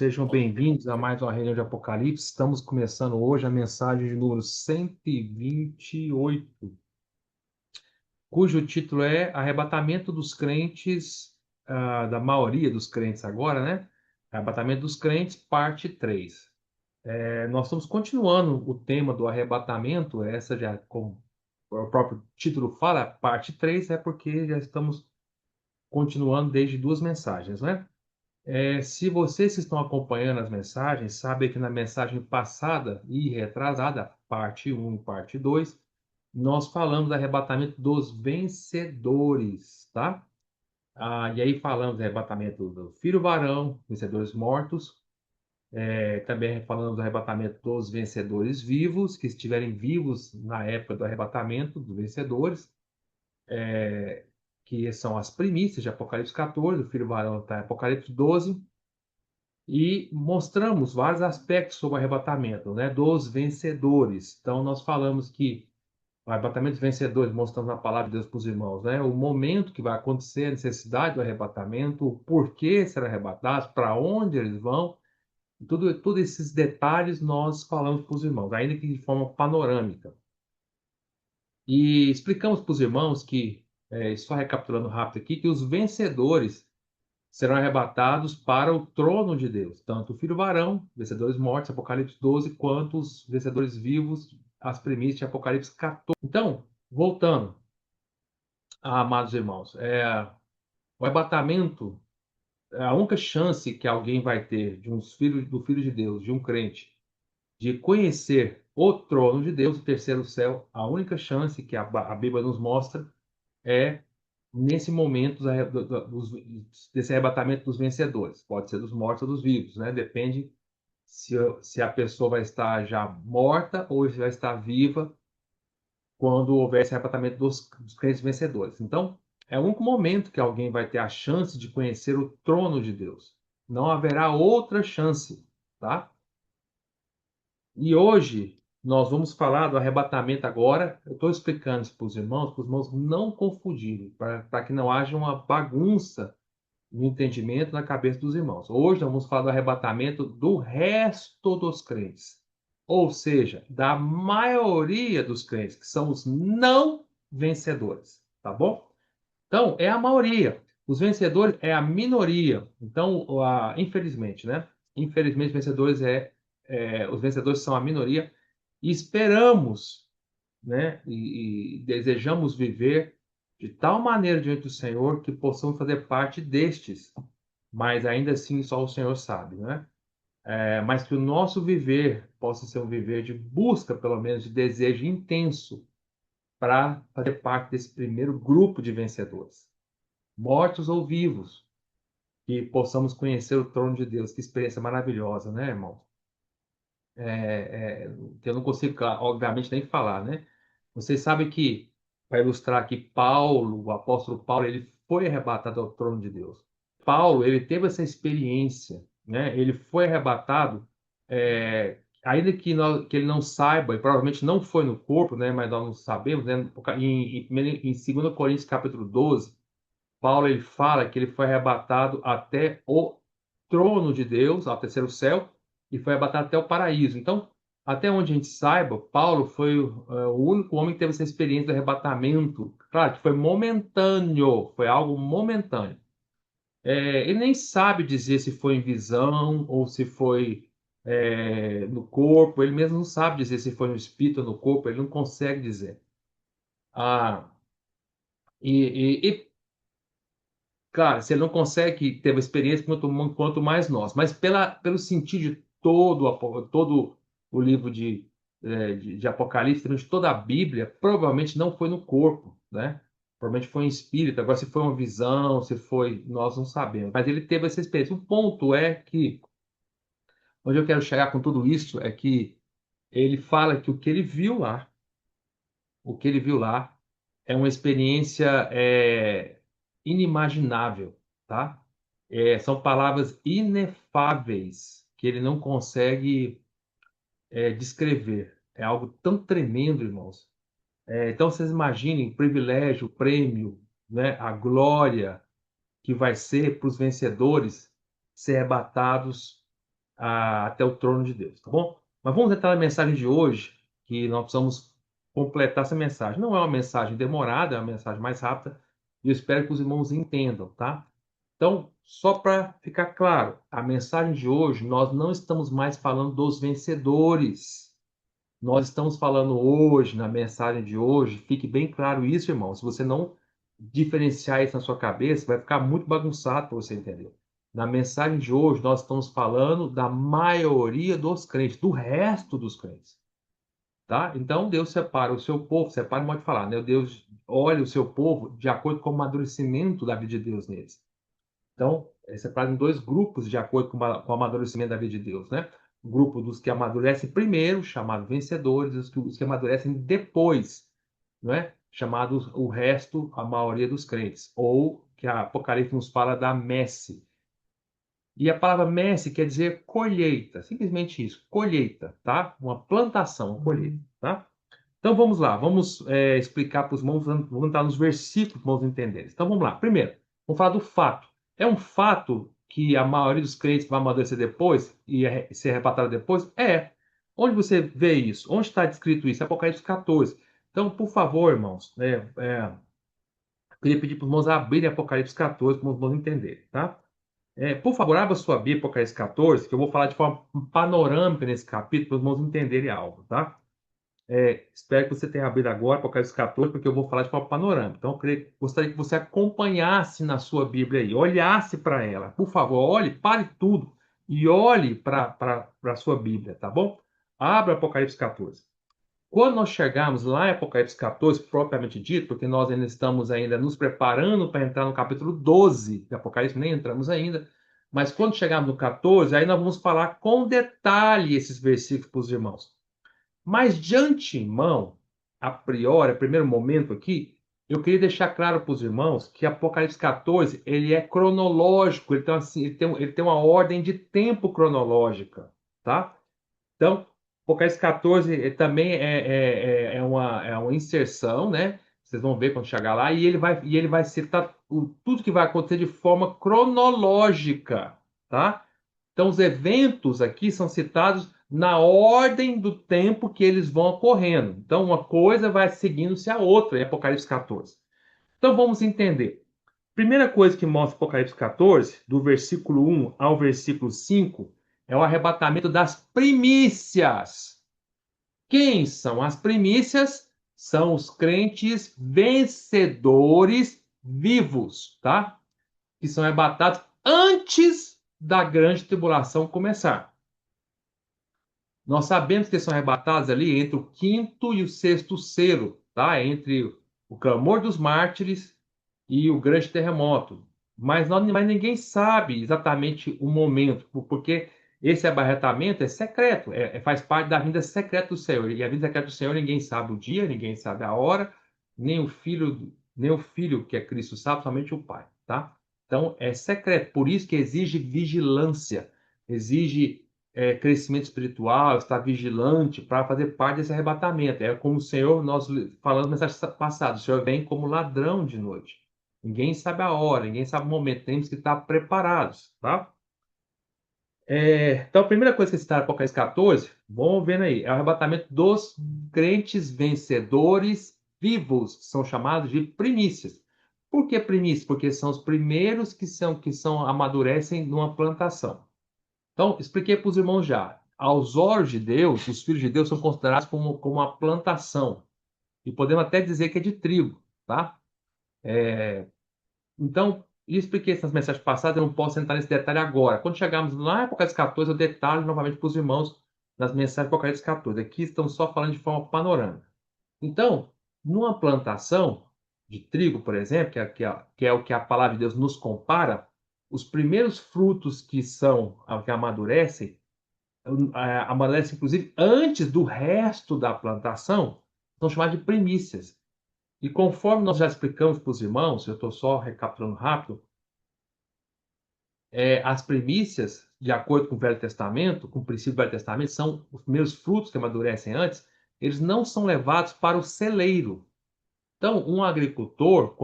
Sejam bem-vindos a mais uma reunião de Apocalipse. Estamos começando hoje a mensagem de número 128, cujo título é Arrebatamento dos Crentes, da maioria dos crentes agora, né? Arrebatamento dos Crentes, parte 3. Nós estamos continuando o tema do arrebatamento, essa já, como o próprio título fala, parte 3, é porque já estamos continuando desde duas mensagens, né? Se vocês estão acompanhando as mensagens, sabem que na mensagem passada e retrasada, parte um e parte 2, nós falamos do arrebatamento dos vencedores, tá? E aí falamos do arrebatamento do filho varão, vencedores mortos. Também falamos do arrebatamento dos vencedores vivos, que estiverem vivos na época do arrebatamento dos vencedores, que são as primícias de Apocalipse 14, o filho varão está em Apocalipse 12. E mostramos vários aspectos sobre o arrebatamento, né, dos vencedores. Então, nós falamos que o arrebatamento dos vencedores, mostramos na palavra de Deus para os irmãos, né, o momento que vai acontecer, a necessidade do arrebatamento, o porquê serão arrebatados, para onde eles vão, tudo esses detalhes nós falamos para os irmãos, ainda que de forma panorâmica. E explicamos para os irmãos que, só recapitulando rápido aqui, que os vencedores serão arrebatados para o trono de Deus, tanto o filho varão, vencedores mortos, Apocalipse 12, quanto os vencedores vivos, as primícias de Apocalipse 14. Então, voltando, amados irmãos, o arrebatamento é a única chance que alguém vai ter do filho de Deus, de um crente, de conhecer o trono de Deus, o terceiro céu. A única chance que a Bíblia nos mostra é nesse momento desse arrebatamento dos vencedores. Pode ser dos mortos ou dos vivos, né? Depende se a pessoa vai estar já morta ou se vai estar viva quando houver esse arrebatamento dos crentes vencedores. Então, é o único momento que alguém vai ter a chance de conhecer o trono de Deus. Não haverá outra chance, tá? E hoje nós vamos falar do arrebatamento agora. Eu estou explicando isso para os irmãos não confundirem, para que não haja uma bagunça no entendimento na cabeça dos irmãos. Hoje nós vamos falar do arrebatamento do resto dos crentes, ou seja, da maioria dos crentes, que são os não vencedores, tá bom? Então, é a maioria. Os vencedores é a minoria. Então, infelizmente, né? Infelizmente, os vencedores são a minoria e esperamos, né? E desejamos viver de tal maneira diante do Senhor que possamos fazer parte destes, mas ainda assim só o Senhor sabe, né? Mas que o nosso viver possa ser um viver de busca, pelo menos, de desejo intenso para fazer parte desse primeiro grupo de vencedores, mortos ou vivos, que possamos conhecer o trono de Deus. Que experiência maravilhosa, né, irmão? Que eu não consigo, obviamente, nem falar, né? Vocês sabem que, para ilustrar aqui, Paulo, o apóstolo Paulo, ele foi arrebatado ao trono de Deus. Paulo, ele teve essa experiência, né? Ele foi arrebatado, ainda que ele não saiba, e provavelmente não foi no corpo, né? Mas nós não sabemos, né? Em 2 Coríntios capítulo 12, Paulo ele fala que ele foi arrebatado até o trono de Deus, ao terceiro céu, e foi arrebatado até o paraíso. Então, até onde a gente saiba, Paulo foi o único homem que teve essa experiência de arrebatamento. Claro que foi momentâneo, foi algo momentâneo. Ele nem sabe dizer se foi em visão ou se foi no corpo. Ele mesmo não sabe dizer se foi no espírito ou no corpo. Ele não consegue dizer. Ah, e Claro, se ele não consegue ter a experiência, quanto mais nós. Mas pelo sentido de todo o livro de Apocalipse, de toda a Bíblia, provavelmente não foi no corpo, né? Provavelmente foi em espírito. Agora, se foi uma visão, se foi, nós não sabemos. Mas ele teve essa experiência. O ponto é que, onde eu quero chegar com tudo isso, é que ele fala que o que ele viu lá é uma experiência inimaginável, tá? São palavras inefáveis que ele não consegue descrever. É algo tão tremendo, irmãos. Então vocês imaginem o privilégio, o prêmio, né, a glória que vai ser para os vencedores ser arrebatados, até o trono de Deus, tá bom? Mas vamos entrar na mensagem de hoje, que nós precisamos completar essa mensagem. Não é uma mensagem demorada, é uma mensagem mais rápida, e eu espero que os irmãos entendam, tá? Então, só para ficar claro, a mensagem de hoje, nós não estamos mais falando dos vencedores. Nós estamos falando hoje, na mensagem de hoje, fique bem claro isso, irmão. Se você não diferenciar isso na sua cabeça, vai ficar muito bagunçado para você entender. Na mensagem de hoje, nós estamos falando da maioria dos crentes, do resto dos crentes, tá? Então, Deus separa o seu povo, separa, pode falar, né? Deus olha o seu povo de acordo com o amadurecimento da vida de Deus neles. Então, é separado em dois grupos de acordo com o amadurecimento da vida de Deus, né? O grupo dos que amadurecem primeiro, chamado vencedores, e os que amadurecem depois, não é? Chamados o resto, a maioria dos crentes, ou que a Apocalipse nos fala da messe. E a palavra messe quer dizer colheita, simplesmente isso, colheita, tá? Uma plantação, uma colheita, tá? Então vamos lá, vamos explicar para os irmãos, vamos entrar nos versículos para os irmãos entenderem. Então vamos lá. Primeiro, vamos falar do fato. É um fato que a maioria dos crentes vai amadurecer depois e ser arrebatado depois? É. Onde você vê isso? Onde está descrito isso? Apocalipse 14. Então, por favor, irmãos, eu queria pedir para os irmãos abrirem Apocalipse 14 para os irmãos entenderem, tá? Por favor, abra sua Bíblia, Apocalipse 14, que eu vou falar de forma panorâmica nesse capítulo para os irmãos entenderem algo, tá? Espero que você tenha abrido agora Apocalipse 14, porque eu vou falar de forma panorâmica. Então, gostaria que você acompanhasse na sua Bíblia aí, olhasse para ela. Por favor, olhe, pare tudo e olhe para a sua Bíblia, tá bom? Abra Apocalipse 14. Quando nós chegarmos lá em Apocalipse 14, propriamente dito, porque nós ainda estamos ainda nos preparando para entrar no capítulo 12 de Apocalipse, nem entramos ainda, mas quando chegarmos no 14, aí nós vamos falar com detalhe esses versículos para os irmãos. Mas de antemão, a priori, a primeiro momento aqui, eu queria deixar claro para os irmãos que Apocalipse 14 ele é cronológico, ele tem, assim, ele tem uma ordem de tempo cronológica, tá? Então, Apocalipse 14 também é uma inserção, né? Vocês vão ver quando chegar lá, e ele vai citar tudo que vai acontecer de forma cronológica, tá? Então, os eventos aqui são citados na ordem do tempo que eles vão ocorrendo. Então, uma coisa vai seguindo-se a outra em Apocalipse 14. Então, vamos entender. Primeira coisa que mostra Apocalipse 14, do versículo 1 ao versículo 5, é o arrebatamento das primícias. Quem são as primícias? São os crentes vencedores vivos, tá? Que são arrebatados antes da grande tribulação começar. Nós sabemos que eles são arrebatados ali entre o quinto e o sexto selo, tá? Entre o clamor dos mártires e o grande terremoto. Mas ninguém sabe exatamente o momento, porque esse abarretamento é secreto, faz parte da vinda secreta do Senhor. E a vinda secreta do Senhor ninguém sabe o dia, ninguém sabe a hora, nem o filho que é Cristo sabe, somente o Pai, tá? Então é secreto, por isso que exige vigilância, exige crescimento espiritual, estar vigilante para fazer parte desse arrebatamento. É como o Senhor, nós falamos na mensagem passada, o Senhor vem como ladrão de noite. Ninguém sabe a hora, ninguém sabe o momento, temos que estar preparados, tá? Então, a primeira coisa que está no Apocalipse 14, vamos vendo aí, é o arrebatamento dos crentes vencedores vivos, que são chamados de primícias. Por que primícias? Porque são os primeiros que amadurecem numa plantação. Então, expliquei para os irmãos já. Aos olhos de Deus, os filhos de Deus são considerados como uma plantação. E podemos até dizer que é de trigo, tá? Então, eu expliquei essas mensagens passadas, eu não posso entrar nesse detalhe agora. Quando chegarmos lá em Apocalipse 14, eu detalho novamente para os irmãos nas mensagens de Apocalipse 14. Aqui estamos só falando de forma panorâmica. Então, numa plantação de trigo, por exemplo, que é o que a palavra de Deus nos compara, os primeiros frutos que amadurecem, amadurece inclusive antes do resto da plantação, são chamados de primícias. E conforme nós já explicamos para os irmãos, eu estou só recapitulando rápido, as primícias, de acordo com o Velho Testamento, com o princípio do Velho Testamento, são os primeiros frutos que amadurecem antes, eles não são levados para o celeiro. Então, um agricultor,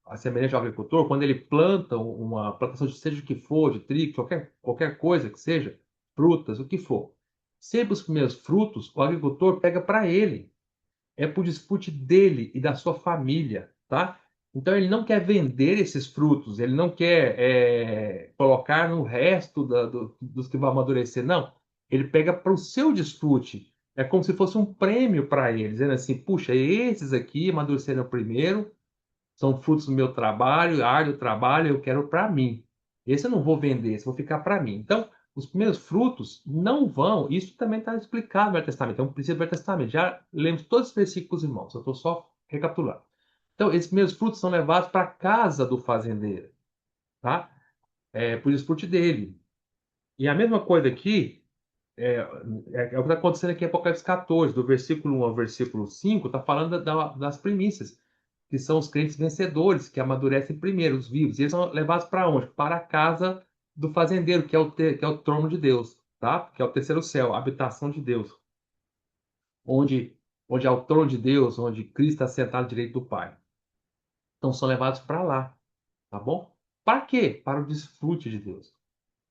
a semelhante ao agricultor, quando ele planta uma plantação, seja o que for, de trigo, qualquer coisa que seja, frutas, o que for. Sempre os primeiros frutos, o agricultor pega para ele. É por desfrute dele e da sua família, tá? Então ele não quer vender esses frutos, ele não quer colocar no resto dos que vão amadurecer, não. Ele pega para o seu desfrute. É como se fosse um prêmio para ele, dizendo assim: puxa, esses aqui amadureceram primeiro, são frutos do meu trabalho, árduo trabalho, eu quero para mim. Esse eu não vou vender, esse eu vou ficar para mim. Então, os primeiros frutos não vão, isso também está explicado no Velho Testamento, é um princípio do Velho Testamento. Já lemos todos os versículos, irmãos, eu estou só recapitulando. Então, esses primeiros frutos são levados para a casa do fazendeiro, tá? Por desfrute dele. E a mesma coisa aqui, é, é o que está acontecendo aqui em Apocalipse 14, do versículo 1 ao versículo 5, está falando das primícias, que são os crentes vencedores, que amadurecem primeiro, os vivos. E eles são levados para onde? Para a casa do fazendeiro, que é o trono de Deus, tá? Que é o terceiro céu, a habitação de Deus, onde, onde é o trono de Deus, onde Cristo está sentado à direita do Pai. Então são levados para lá, tá bom? Para quê? Para o desfrute de Deus.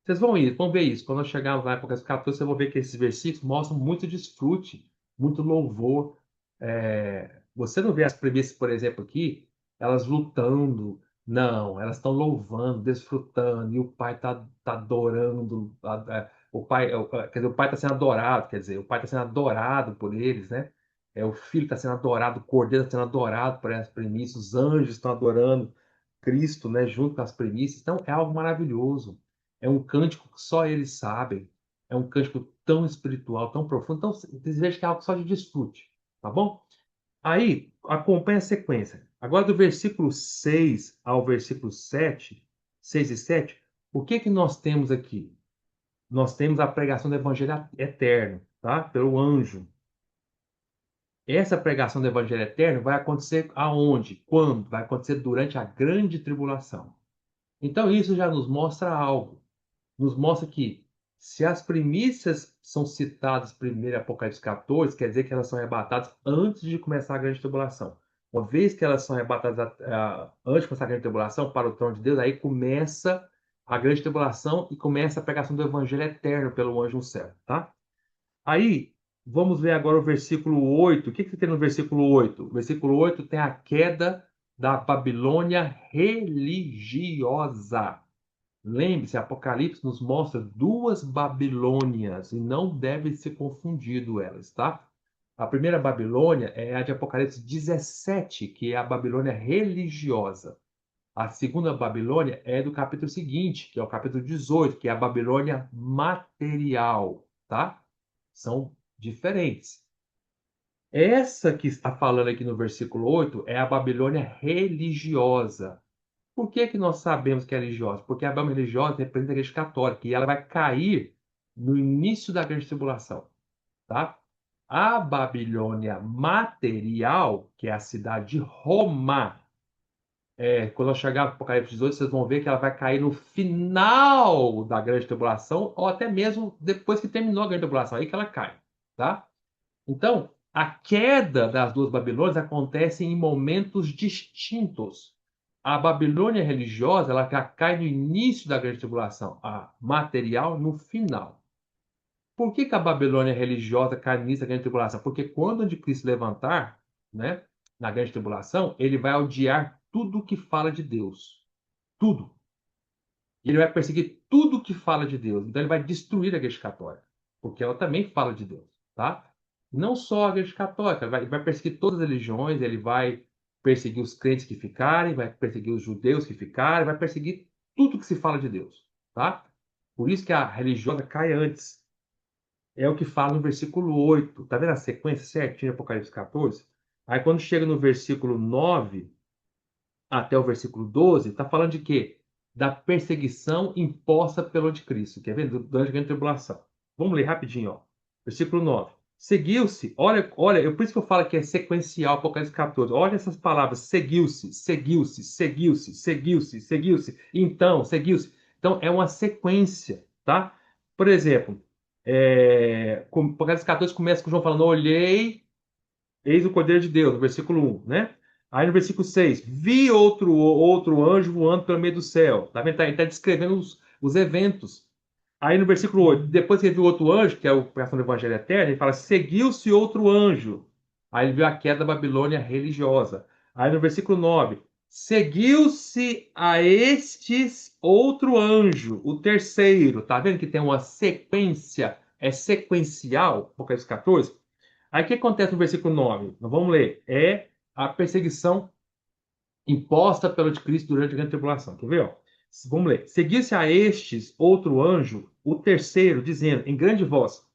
Vocês vão ver isso. Quando nós chegarmos na época dos 14, vocês vão ver que esses versículos mostram muito desfrute, muito louvor. Você não vê as premissas, por exemplo, aqui, elas lutando. Não, elas estão louvando, desfrutando, e o pai tá adorando. O pai, quer dizer, o pai está sendo adorado, quer dizer, o pai está sendo adorado por eles, né? O filho está sendo adorado, o cordeiro está sendo adorado por essas premissas, os anjos estão adorando Cristo, né, junto com as premissas. Então, é algo maravilhoso. É um cântico que só eles sabem. É um cântico tão espiritual, tão profundo. Então, vocês vejam que é algo só de desfrute, tá bom? Aí, acompanha a sequência. Agora, do versículo 6 ao versículo 7, 6 e 7, o que que nós temos aqui? Nós temos a pregação do evangelho eterno, tá? Pelo anjo. Essa pregação do evangelho eterno vai acontecer aonde? Quando? Vai acontecer durante a grande tribulação. Então, isso já nos mostra algo. Nos mostra que, se as primícias são citadas primeiro em Apocalipse 14, quer dizer que elas são arrebatadas antes de começar a grande tribulação. Uma vez que elas são arrebatadas antes de começar a grande tribulação para o trono de Deus, aí começa a grande tribulação e começa a pregação do evangelho eterno pelo anjo no céu, tá? Aí, vamos ver agora o versículo 8. O que que tem no versículo 8? O versículo 8 tem a queda da Babilônia religiosa. Lembre-se, Apocalipse nos mostra duas Babilônias e não deve ser confundido elas, tá? A primeira Babilônia é a de Apocalipse 17, que é a Babilônia religiosa. A segunda Babilônia é do capítulo seguinte, que é o capítulo 18, que é a Babilônia material, tá? São diferentes. Essa que está falando aqui no versículo 8 é a Babilônia religiosa. Por que que nós sabemos que é religiosa? Porque a Babilônia religiosa representa a Igreja Católica e ela vai cair no início da Grande Tribulação, tá? A Babilônia material, que é a cidade de Roma, quando nós chegarmos no Apocalipse 18, vocês vão ver que ela vai cair no final da Grande Tribulação ou até mesmo depois que terminou a Grande Tribulação, aí que ela cai, tá? Então, a queda das duas Babilônias acontece em momentos distintos. A Babilônia religiosa, ela cai no início da grande tribulação, a material no final. Por que que a Babilônia religiosa cai no início da grande tribulação? Porque quando o anticristo levantar, né, na grande tribulação, ele vai odiar tudo que fala de Deus. Tudo. E ele vai perseguir tudo que fala de Deus. Então ele vai destruir a Igreja Católica, porque ela também fala de Deus, tá? Não só a Igreja Católica, ele vai perseguir todas as religiões, ele vai perseguir os crentes que ficarem, vai perseguir os judeus que ficarem, vai perseguir tudo que se fala de Deus, tá? Por isso que a religiosa cai antes. É o que fala no versículo 8. Tá vendo a sequência certinha, Apocalipse 14? Aí quando chega no versículo 9 até o versículo 12, está falando de quê? Da perseguição imposta pelo anticristo. Quer ver? Durante a grande tribulação. Vamos ler rapidinho, ó. Versículo 9. Seguiu-se, olha, por isso que eu falo que é sequencial, Apocalipse 14. Olha essas palavras, seguiu-se, seguiu-se, seguiu-se, seguiu-se, seguiu-se, então, seguiu-se. Então, é uma sequência, tá? Por exemplo, Apocalipse 14 começa com João falando, olhei, eis o Cordeiro de Deus, no versículo 1, né? Aí no versículo 6, vi outro anjo voando pelo meio do céu. Tá vendo? Ele está descrevendo os eventos. Aí no versículo 8, depois que ele viu outro anjo, que é a pregação do Evangelho Eterno, ele fala: seguiu-se outro anjo. Aí ele viu a queda da Babilônia religiosa. Aí no versículo 9, seguiu-se a estes outro anjo, o terceiro. Tá vendo que tem uma sequência, é sequencial, Apocalipse 14? Aí o que acontece no versículo 9? Nós vamos ler. É a perseguição imposta pelo anticristo durante a grande tribulação. Quer ver? Ó? Vamos ler. Seguisse a estes outro anjo, o terceiro, dizendo em grande voz: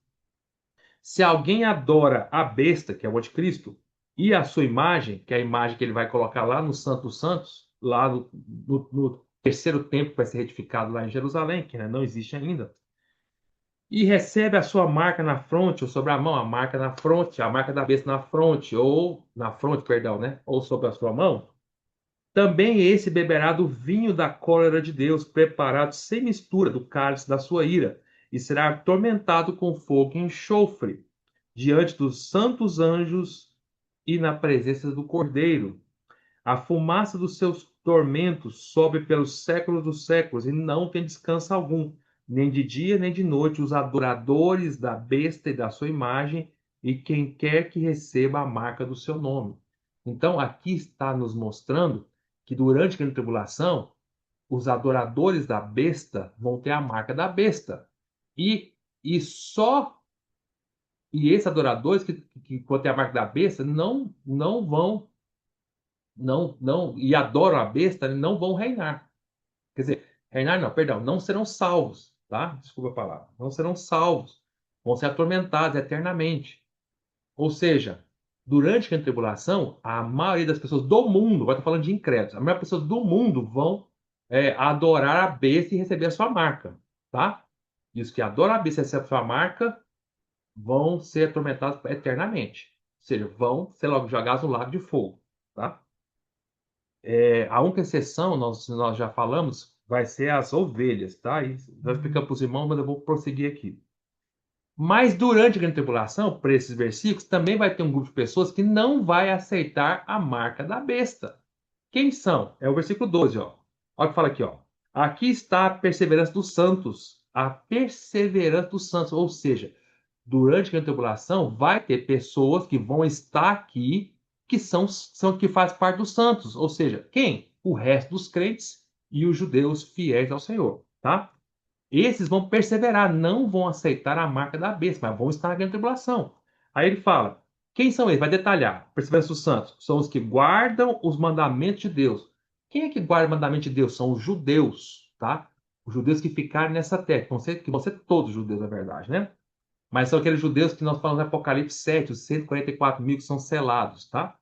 se alguém adora a besta, que é o anticristo, e a sua imagem, que é a imagem que ele vai colocar lá no Santo dos Santos, lá no terceiro templo que vai ser retificado lá em Jerusalém, que não existe ainda, e recebe a sua marca na fronte, ou sobre a mão, a marca na fronte, a marca da besta na fronte, ou na fronte, perdão, né? Ou sobre a sua mão, também esse beberá do vinho da cólera de Deus, preparado sem mistura do cálice da sua ira, e será atormentado com fogo e enxofre, diante dos santos anjos e na presença do Cordeiro. A fumaça dos seus tormentos sobe pelos séculos dos séculos, e não tem descanso algum, nem de dia nem de noite, os adoradores da besta e da sua imagem, e quem quer que receba a marca do seu nome. Então, aqui está nos mostrando que durante a grande tribulação, os adoradores da besta vão ter a marca da besta. E, e só e esses adoradores que vão ter a marca da besta não vão não e adoram a besta não vão reinar. Quer dizer, reinar não, perdão, não serão salvos, tá? Desculpa a palavra. Não serão salvos. Vão ser atormentados eternamente. Ou seja, durante a tribulação, a maioria das pessoas do mundo, agora estou falando de incrédulos, a maioria das pessoas do mundo vão adorar a besta e receber a sua marca, tá? Diz que adoram a besta e recebem a sua marca vão ser atormentados eternamente. Ou seja, vão ser logo jogados no lago de fogo, tá? A única exceção, nós já falamos, vai ser as ovelhas, tá? E nós explicamos para os irmãos, mas eu vou prosseguir aqui. Mas durante a grande tribulação, por esses versículos, também vai ter um grupo de pessoas que não vai aceitar a marca da besta. Quem são? É o versículo 12, ó. Olha o que fala aqui, ó. Aqui está a perseverança dos santos. A perseverança dos santos. Ou seja, durante a grande tribulação, vai ter pessoas que vão estar aqui que são que faz parte dos santos. Ou seja, quem? O resto dos crentes e os judeus fiéis ao Senhor, tá? Esses vão perseverar, não vão aceitar a marca da besta, mas vão estar na grande tribulação. Aí ele fala: quem são eles? Vai detalhar. Perseverança dos santos. São os que guardam os mandamentos de Deus. Quem é que guarda o mandamento de Deus? São os judeus, tá? Os judeus que ficarem nessa terra, que vão ser todos judeus, na verdade, né? Mas são aqueles judeus que nós falamos no Apocalipse 7, os 144 mil que são selados, tá?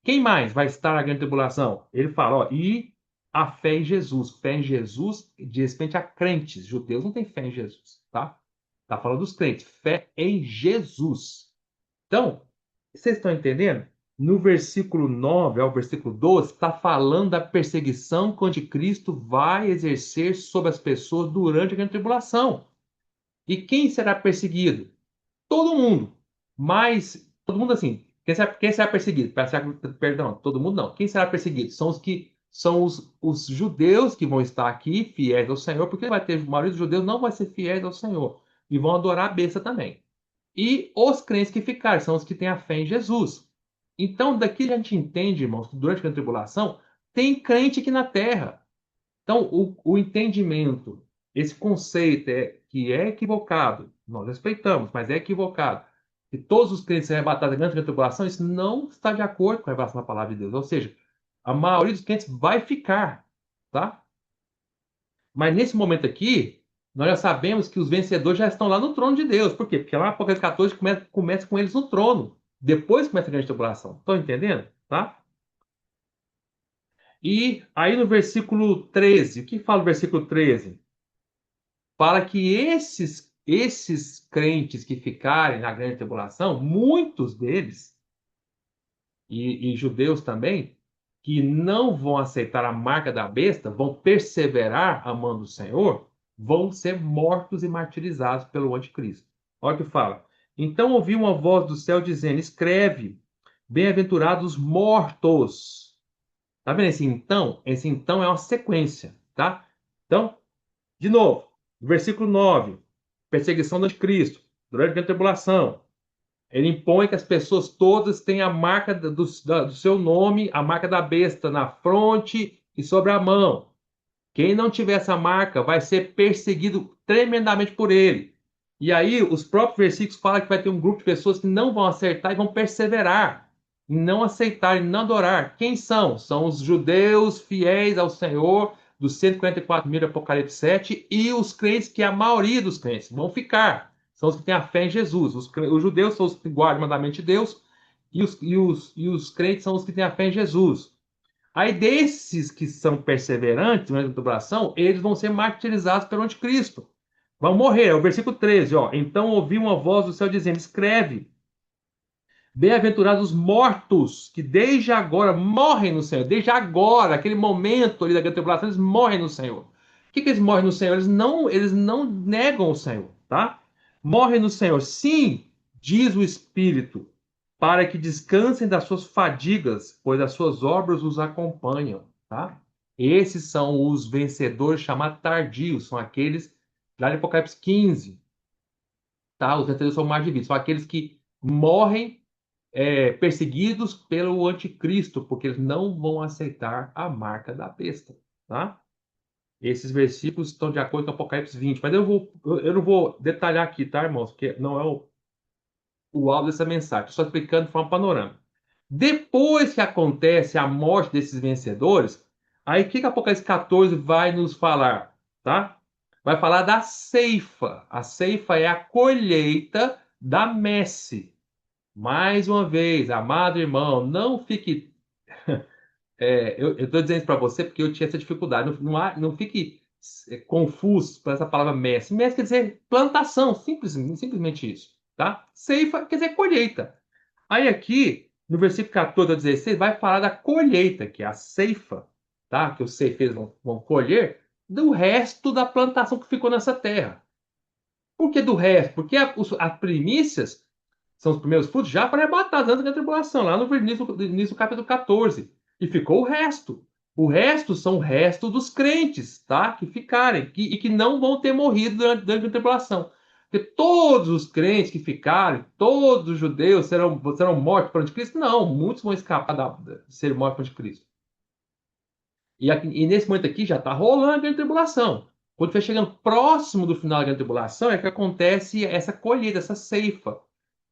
Quem mais vai estar na grande tribulação? Ele fala, ó, e a fé em Jesus. Fé em Jesus diz respeito a crentes. Judeus não têm fé em Jesus, tá? Tá falando dos crentes. Fé em Jesus. Então, vocês estão entendendo? No versículo 9 ao versículo 12, está falando da perseguição que o anticristo vai exercer sobre as pessoas durante a grande tribulação. E quem será perseguido? Todo mundo. Mas, todo mundo assim, quem será perseguido? Perdão, todo mundo não. Quem será perseguido? São os que são os judeus que vão estar aqui, fiéis ao Senhor, porque vai ter, a maioria dos judeus não vai ser fiéis ao Senhor. E vão adorar a besta também. E os crentes que ficarem, são os que têm a fé em Jesus. Então, daqui a gente entende, irmãos, que durante a tribulação, tem crente aqui na terra. Então, o entendimento, esse conceito que é equivocado, nós respeitamos, mas é equivocado, que todos os crentes serão arrebatados durante a tribulação, isso não está de acordo com a revelação da palavra de Deus. Ou seja, a maioria dos crentes vai ficar, tá? Mas nesse momento aqui, nós já sabemos que os vencedores já estão lá no trono de Deus. Por quê? Porque lá no Apocalipse 14 começa com eles no trono. Depois começa a grande tribulação. Estão entendendo? Tá? E aí no versículo 13, o que fala o versículo 13? Fala que esses crentes que ficarem na grande tribulação, muitos deles, e judeus também, que não vão aceitar a marca da besta, vão perseverar amando o Senhor, vão ser mortos e martirizados pelo anticristo. Olha o que fala. Então ouvi uma voz do céu dizendo: escreve, bem-aventurados mortos. Tá vendo esse então? Esse então é uma sequência, tá? Então, de novo, versículo 9. perseguição do anticristo, durante a tribulação. Ele impõe que as pessoas todas tenham a marca do seu nome, a marca da besta na fronte e sobre a mão. Quem não tiver essa marca vai ser perseguido tremendamente por ele. E aí, os próprios versículos falam que vai ter um grupo de pessoas que não vão acertar e vão perseverar em não aceitar, em não adorar. Quem são? São os judeus fiéis ao Senhor, dos 144 mil de Apocalipse 7, e os crentes, que a maioria dos crentes vão ficar. São os que têm a fé em Jesus. Os judeus são os que guardam o mandamento de Deus, e os crentes são os que têm a fé em Jesus. Aí desses que são perseverantes na tribulação, eles vão ser martirizados pelo anticristo. Vão morrer. É o versículo 13, ó. Então ouvi uma voz do céu dizendo: escreve, bem-aventurados os mortos, que desde agora morrem no Senhor. Desde agora, aquele momento ali da grande tribulação, eles morrem no Senhor. O que eles morrem no Senhor? Eles não negam o Senhor, tá? Morrem no Senhor. Sim, diz o Espírito, para que descansem das suas fadigas, pois as suas obras os acompanham, tá? Esses são os vencedores chamados tardios, são aqueles lá de Apocalipse 15, tá? Os vencedores são mais divididos, são aqueles que morrem perseguidos pelo anticristo, porque eles não vão aceitar a marca da besta, tá? Esses versículos estão de acordo com Apocalipse 20, mas eu não vou detalhar aqui, tá, irmãos? Porque não é o áudio dessa mensagem, estou só explicando de forma panorâmica. Depois que acontece a morte desses vencedores, aí o que Apocalipse 14 vai nos falar, tá? Vai falar da ceifa. A ceifa é a colheita da messe. Mais uma vez, amado irmão, não fique. Eu estou dizendo isso para você porque eu tinha essa dificuldade. Não fique confuso por essa palavra messe. Messe quer dizer plantação, simplesmente isso. Tá? Ceifa quer dizer colheita. Aí aqui, no versículo 14 a 16, vai falar da colheita, que é a ceifa, tá? Que os ceifeiros vão colher do resto da plantação que ficou nessa terra. Por que do resto? Porque as primícias são os primeiros frutos já para arrebatados antes da tribulação, lá no início do capítulo 14. E ficou o resto. O resto são o resto dos crentes, tá? Que ficarem e que não vão ter morrido durante a tribulação. Porque todos os crentes que ficarem, todos os judeus serão mortos por anticristo? Não, muitos vão escapar de ser mortos por anticristo. E nesse momento aqui já está rolando a grande tribulação. Quando vai chegando próximo do final da grande tribulação, é que acontece essa colheita, essa ceifa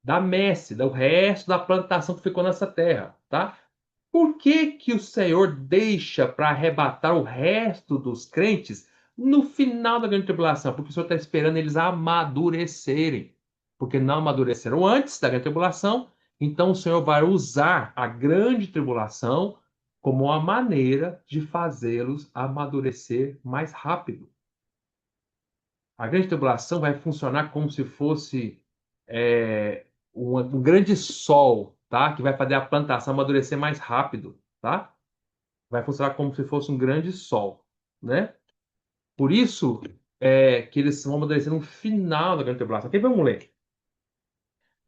da messe, do resto da plantação que ficou nessa terra, tá? Por que que o Senhor deixa para arrebatar o resto dos crentes no final da grande tribulação? Porque o Senhor está esperando eles amadurecerem. Porque não amadureceram antes da grande tribulação, então o Senhor vai usar a grande tribulação como uma maneira de fazê-los amadurecer mais rápido. A grande tribulação vai funcionar como se fosse um grande sol, tá? Que vai fazer a plantação amadurecer mais rápido, tá? Vai funcionar como se fosse um grande sol, né? Por isso que eles vão amadurecer no final da grande tribulação. Aqui vamos ler.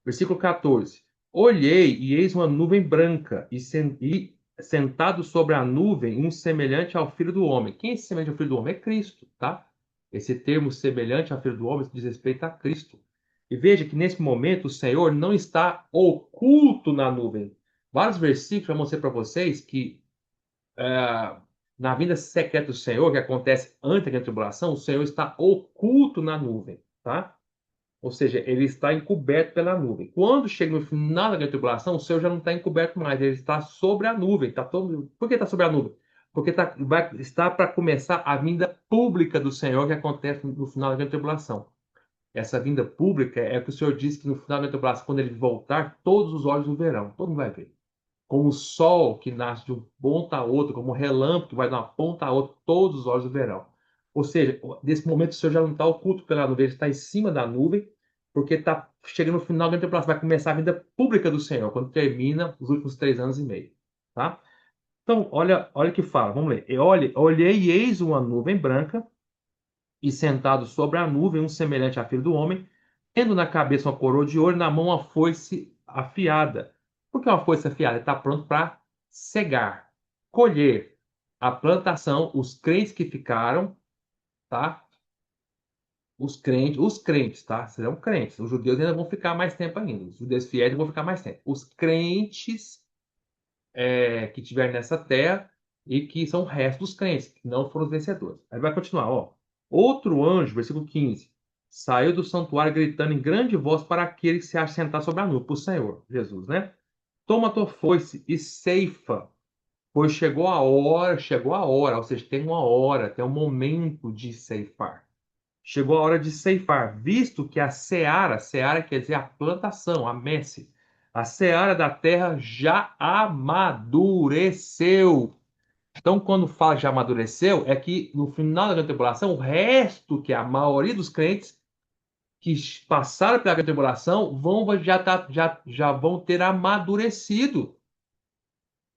Versículo 14. Olhei e eis uma nuvem branca e sentado sobre a nuvem um semelhante ao Filho do Homem. Quem é esse semelhante ao Filho do Homem? É Cristo, tá? Esse termo semelhante ao Filho do Homem diz respeito a Cristo. E veja que nesse momento o Senhor não está oculto na nuvem. Vários versículos vão mostrar para vocês que na vinda secreta do Senhor, que acontece antes da tribulação, o Senhor está oculto na nuvem, tá? Ou seja, ele está encoberto pela nuvem. Quando chega no final da grande tribulação, o Senhor já não está encoberto mais, ele está sobre a nuvem. Por que está sobre a nuvem? Porque está para começar a vinda pública do Senhor que acontece no final da grande tribulação. Essa vinda pública é o que o Senhor disse que no final da grande tribulação, quando ele voltar, todos os olhos o verão, todo mundo vai ver. Como o sol que nasce de um ponto a outro, como o relâmpago que vai de uma ponta a outra, todos os olhos o verão. Ou seja, nesse momento o Senhor já não está oculto pela nuvem, ele está em cima da nuvem, porque está chegando no final da temporada, vai começar a vida pública do Senhor, quando termina os últimos 3 anos e meio. Tá? Então, olha o que fala, vamos ler. Olhei e eis uma nuvem branca, e sentado sobre a nuvem, um semelhante a filho do homem, tendo na cabeça uma coroa de ouro, na mão uma foice afiada. Por que uma foice afiada? Ele está pronto para cegar, colher a plantação, os crentes que ficaram, tá? os crentes, tá? Serão crentes. Os judeus ainda vão ficar mais tempo ainda. Os judeus fiéis vão ficar mais tempo. Os crentes que estiverem nessa terra e que são o resto dos crentes, que não foram os vencedores. Aí vai continuar, ó. Outro anjo, versículo 15, saiu do santuário gritando em grande voz para aquele que se acha sentado sobre a nuvem, para o Senhor, Jesus, né? Toma tua foice e ceifa, pois chegou a hora, ou seja, tem uma hora, tem um momento de ceifar. Chegou a hora de ceifar, visto que a seara quer dizer a plantação, a messe, a seara da terra já amadureceu. Então, quando fala já amadureceu, é que no final da grande tribulação, o resto, que é a maioria dos crentes que passaram pela grande tribulação, já vão ter amadurecido.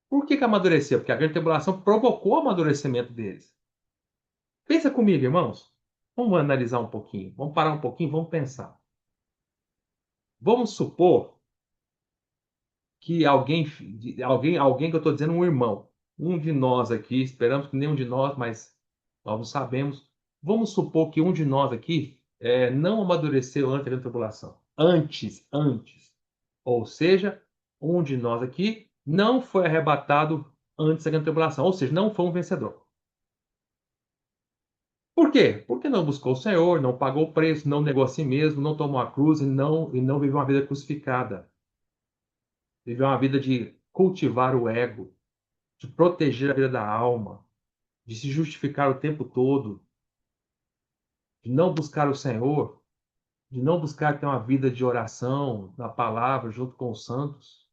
Por que amadureceu? Porque a grande tribulação provocou o amadurecimento deles. Pensa comigo, irmãos. Vamos analisar um pouquinho. Vamos parar um pouquinho, vamos pensar. Vamos supor que alguém que eu estou dizendo, um irmão, um de nós aqui, esperamos que nenhum de nós, mas nós não sabemos. Vamos supor que um de nós aqui não amadureceu antes da tribulação. Antes. Ou seja, um de nós aqui não foi arrebatado antes da grande tribulação. Ou seja, não foi um vencedor. Por quê? Porque não buscou o Senhor, não pagou o preço, não negou a si mesmo, não tomou a cruz e não viveu uma vida crucificada. Viveu uma vida de cultivar o ego, de proteger a vida da alma, de se justificar o tempo todo, de não buscar o Senhor, de não buscar ter uma vida de oração, na palavra, junto com os santos,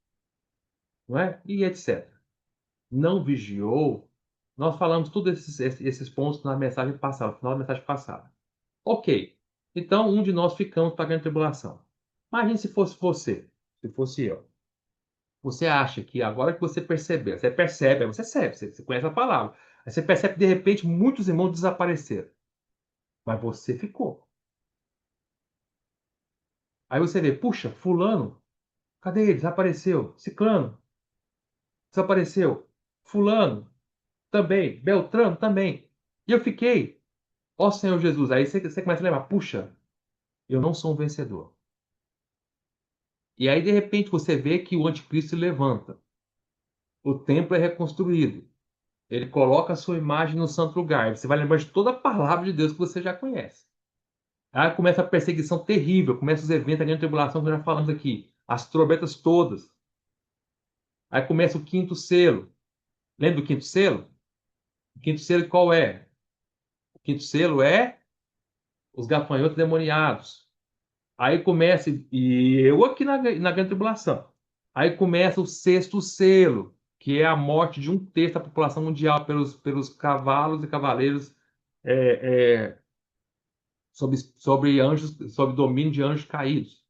não é? E etc. Não vigiou. Nós falamos todos esses pontos na mensagem passada, no final da mensagem passada. Ok. Então, um de nós ficamos pagando tribulação. Imagine se fosse você, se fosse eu. Você acha que agora que você percebeu, você percebe, aí você conhece a palavra. Aí você percebe que de repente muitos irmãos desapareceram. Mas você ficou. Aí você vê, puxa, fulano, cadê ele? Desapareceu. Ciclano, desapareceu. Fulano, também. Beltrano, também. E eu fiquei. Ó Senhor Jesus. Aí você começa a lembrar, puxa, eu não sou um vencedor. E aí de repente você vê que o anticristo se levanta. O templo é reconstruído. Ele coloca a sua imagem no santo lugar. Você vai lembrar de toda a palavra de Deus que você já conhece. Aí começa a perseguição terrível, começa os eventos, a grande tribulação que nós já falamos aqui. As trombetas todas. Aí começa o quinto selo. Lembra do quinto selo? O quinto selo qual é? O quinto selo é os gafanhotos demoniados. Aí começa, e eu aqui na grande tribulação. Aí começa o sexto selo, que é a morte de um terço da população mundial pelos cavalos e cavaleiros é, sobre anjos, sob domínio de anjos caídos.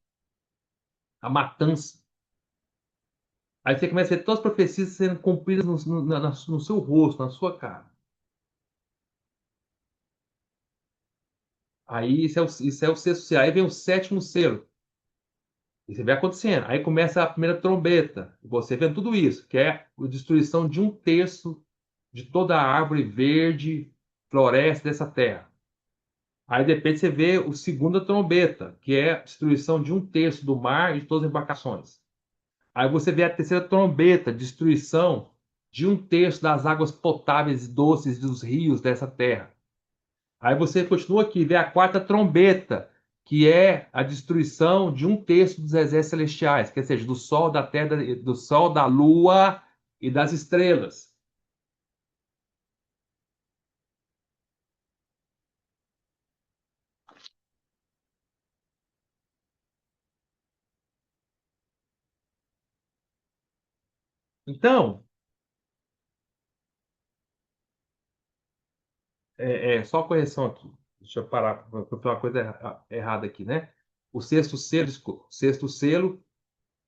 A matança. Aí você começa a ver todas as profecias sendo cumpridas no seu rosto, na sua cara. Aí isso é o sexto selo. Aí vem o sétimo selo. E você vê acontecendo. Aí começa a primeira trombeta. Você vê tudo isso, que é a destruição de um terço de toda a árvore verde, floresta dessa terra. Aí de repente você vê o segunda trombeta, que é a destruição de um terço do mar e de todas as embarcações. Aí você vê a terceira trombeta, destruição de um terço das águas potáveis e doces dos rios dessa terra. Aí você continua aqui, vê a quarta trombeta, que é a destruição de um terço dos exércitos celestiais, quer seja, do Sol, da Terra, do Sol, da Lua e das estrelas. Então, só uma correção aqui. Deixa eu parar, porque eu falei uma coisa errada aqui, né? O sexto selo, desculpa, sexto selo,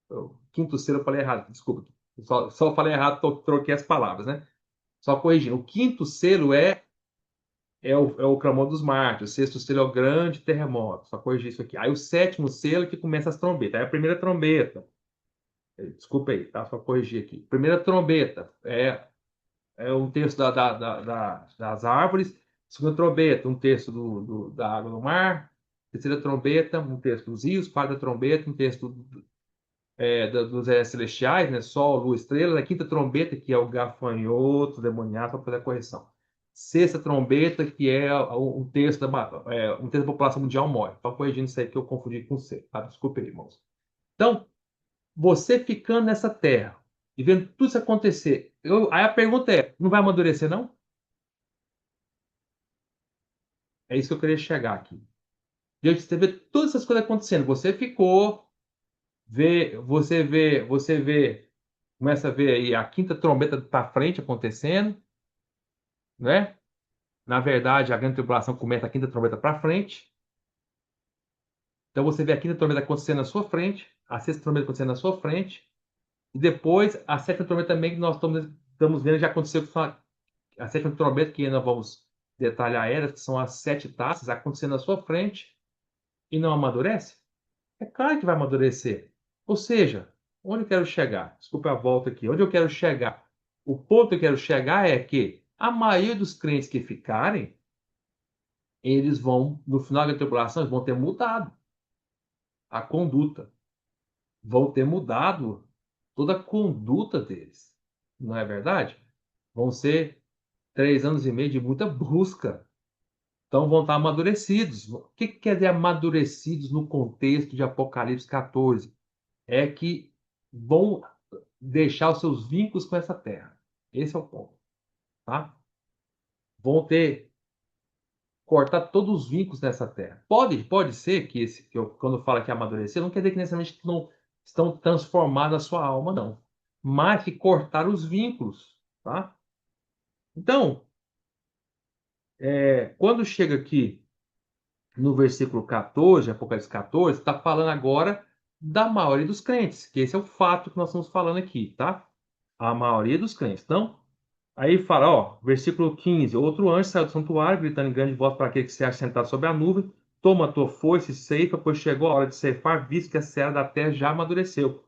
o quinto selo eu falei errado, desculpa. Só falei errado, troquei as palavras, né? Só corrigindo. O quinto selo é o clamor dos mártires. O sexto selo é o grande terremoto. Só corrigir isso aqui. Aí o sétimo selo é que começa as trombetas. Aí a primeira trombeta. Desculpa aí, tá? Só corrigir aqui. Primeira trombeta é um terço das árvores. Segunda trombeta, um terço da água do mar. terceira trombeta, um texto dos rios, quarta trombeta, um texto dos celestiais, né? Sol, lua, estrela. A quinta trombeta, que é o gafanhoto demoniado, para fazer a correção. Sexta trombeta, que é um texto um texto da população mundial morre. Estou corrigindo isso aí que eu confundi com C, tá? Desculpe aí, irmãos. Então, você ficando nessa terra e vendo tudo isso acontecer, aí a pergunta é: não vai amadurecer, não? É isso que eu queria chegar aqui. Diante de você vê todas essas coisas acontecendo, você ficou, você vê, começa a ver aí a quinta trombeta para frente acontecendo, né? Na verdade, a grande tribulação começa a quinta trombeta para frente. Então você vê a quinta trombeta acontecendo na sua frente, a sexta trombeta acontecendo na sua frente, e depois a sétima trombeta também que nós estamos vendo já aconteceu com a sétima trombeta, que ainda vamos detalhar elas, que são as sete taças, acontecendo na sua frente e não amadurece? É claro que vai amadurecer. Ou seja, onde eu quero chegar? Desculpa a volta aqui. Onde eu quero chegar? O ponto que eu quero chegar é que a maioria dos crentes que ficarem, eles vão, no final da tribulação, eles vão ter mudado a conduta. Vão ter mudado toda a conduta deles. Não é verdade? Vão ser 3 anos e meio de muita busca. Então vão estar amadurecidos. O que quer dizer amadurecidos no contexto de Apocalipse 14? É que vão deixar os seus vínculos com essa terra. Esse é o ponto, tá? Vão ter cortar todos os vínculos nessa terra. Pode ser que quando fala que amadurecer, não quer dizer que necessariamente não estão transformados a sua alma, não. Mas que cortar os vínculos, tá? Então, quando chega aqui no versículo 14, Apocalipse 14, está falando agora da maioria dos crentes, que esse é o fato que nós estamos falando aqui, tá? A maioria dos crentes. Então, aí fala, ó, versículo 15: outro anjo saiu do santuário, gritando em grande voz para aquele que se acha sentado sobre a nuvem: toma a tua foice e ceifa, pois chegou a hora de ceifar, visto que a seara da terra já amadureceu.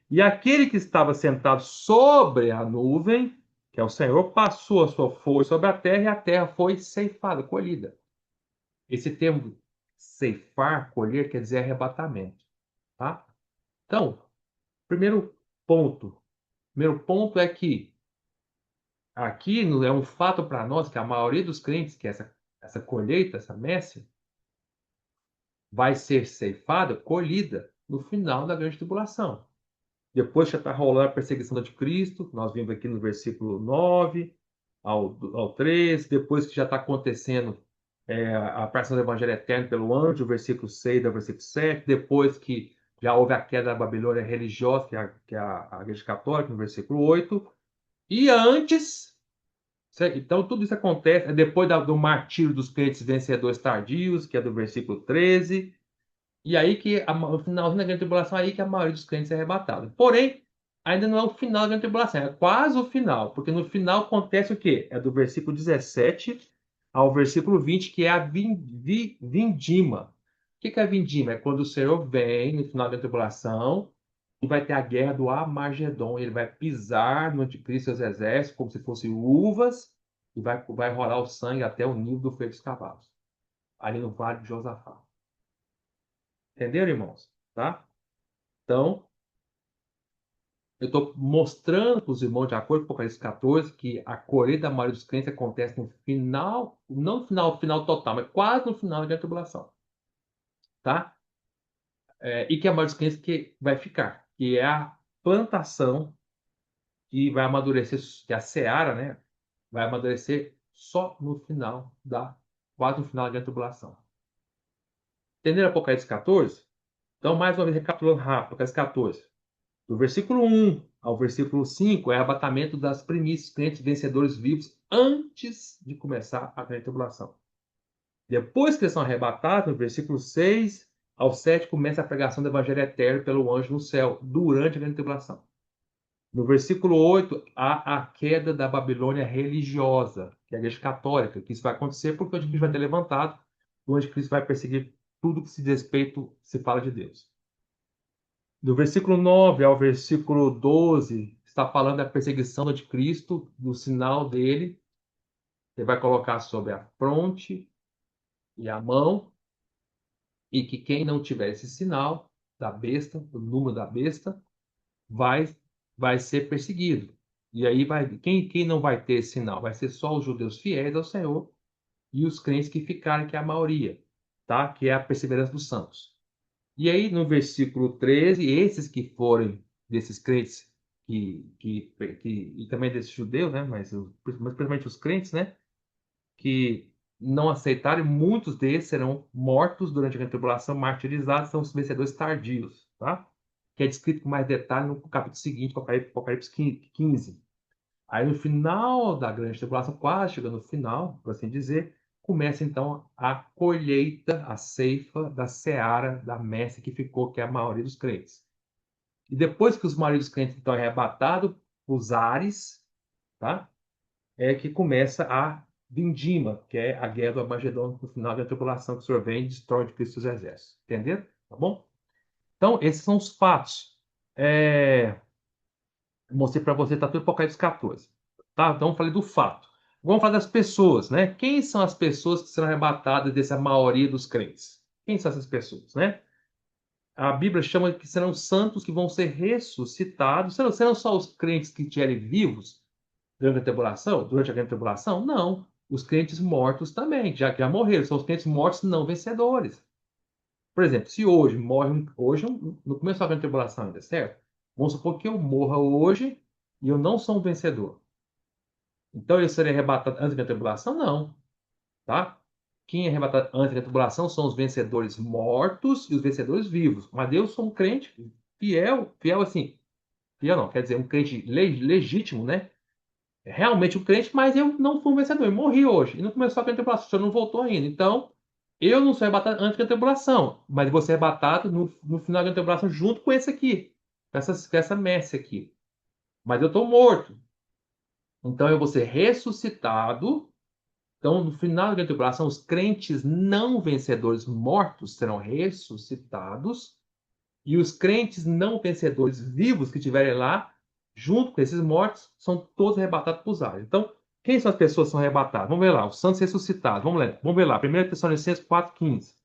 E aquele que estava sentado sobre a nuvem, que é o Senhor, passou a sua foice sobre a terra e a terra foi ceifada, colhida. Esse termo ceifar, colher, quer dizer arrebatamento, tá? Então, primeiro ponto. Primeiro ponto é que aqui é um fato para nós que a maioria dos crentes, que essa colheita, essa messe, vai ser ceifada, colhida no final da grande tribulação. Depois já está rolando a perseguição do anticristo, nós vimos aqui no versículo 9 ao 13, depois que já está acontecendo a pregação do evangelho eterno pelo anjo, versículo 6 ao versículo 7, depois que já houve a queda da Babilônia religiosa, que é a Igreja Católica, no versículo 8, e antes. Então, tudo isso acontece depois do martírio dos crentes vencedores tardios, que é do versículo 13. E aí que, no finalzinho da grande tribulação, aí que a maioria dos crentes é arrebatada. Porém, ainda não é o final da grande tribulação, é quase o final. Porque no final acontece o quê? É do versículo 17 ao versículo 20, que é a vindima. O que é a vindima? É quando o Senhor vem no final da grande tribulação e vai ter a guerra do Armagedon. Ele vai pisar no anticristo e seus exércitos como se fossem uvas e vai rolar o sangue até o nível do freio dos cavalos, ali no Vale de Josafá. Entenderam, irmãos? Tá? Então, eu estou mostrando para os irmãos, de acordo com o Apocalipse 14, que a colheita da maioria dos crentes acontece no final, não no final total, mas quase no final da tribulação. Tá? E que a maioria dos crentes que vai ficar, que é a plantação que vai amadurecer, que é a seara, né? Vai amadurecer só no final quase no final da tribulação. Entenderam Apocalipse 14? Então, mais uma vez, recapitulando rápido, Apocalipse 14. Do versículo 1 ao versículo 5 é arrebatamento das primícias, crentes vencedores vivos antes de começar a grande tribulação. Depois que eles são arrebatados, no versículo 6 ao 7, começa a pregação do evangelho eterno pelo anjo no céu, durante a grande tribulação. No versículo 8, há a queda da Babilônia religiosa, que é a igreja católica, que isso vai acontecer porque o anticristo vai ter levantado, o anticristo vai perseguir tudo que se respeito se fala de Deus. Do versículo 9 ao versículo 12, está falando da perseguição do anticristo, do sinal dele. Ele vai colocar sobre a fronte e a mão. e que quem não tiver esse sinal da besta, o número da besta, vai, vai ser perseguido. E aí quem não vai ter esse sinal? Vai ser só os judeus fiéis ao Senhor e os crentes que ficarem, que é a maioria, tá? Que é a perseverança dos santos. E aí, no versículo 13, esses que forem desses crentes e também desses judeus, né? Mas principalmente os crentes, né? Que não aceitarem, muitos desses serão mortos durante a grande tribulação, martirizados, são os vencedores tardios, tá? Que é descrito com mais detalhe no capítulo seguinte, Apocalipse 15. Aí no final da grande tribulação, quase chegando no final, por assim dizer, começa então a colheita, a ceifa da seara, da messe que ficou, que é a maioria dos crentes. E depois que os maioria dos crentes então é arrebatado os ares, tá? É que começa a vindima, que é a guerra do Armagedon, no final da tribulação que o Senhor vem e destrói de Cristo os exércitos. Entenderam? Tá bom? Então, esses são os fatos. Mostrei para você, tá tudo Apocalipse 14. Tá? Então, eu falei do fato. Vamos falar das pessoas, né? Quem são as pessoas que serão arrebatadas dessa maioria dos crentes? Quem são essas pessoas, né? A Bíblia chama que serão santos que vão ser ressuscitados. Serão só os crentes que estiverem vivos durante a tribulação? Durante a grande tribulação? Não. Os crentes mortos também, já morreram. São os crentes mortos não vencedores. Por exemplo, se hoje morre, hoje no começo da grande tribulação ainda, certo? Vamos supor que eu morra hoje e eu não sou um vencedor. Então eu serei arrebatado antes da tribulação? Não, tá? Quem é arrebatado antes da tribulação são os vencedores mortos e os vencedores vivos. Mas eu sou um crente fiel assim, fiel não, quer dizer, um crente legítimo, né? Realmente um crente, mas eu não fui um vencedor, eu morri hoje. E não começou a tribulação, o senhor não voltou ainda. Então, eu não sou arrebatado antes da tribulação, mas vou ser arrebatado no final da tribulação junto com esse aqui, com essa messe aqui. Mas eu estou morto. Então eu vou ser ressuscitado. Então, no final da tribulação, os crentes não vencedores mortos serão ressuscitados, e os crentes não vencedores vivos que estiverem lá, junto com esses mortos, são todos arrebatados para os ares. Então, quem são as pessoas que são arrebatadas? Vamos ver lá, os santos ressuscitados. Vamos ver lá, 1 Tessalonicenses 4,15.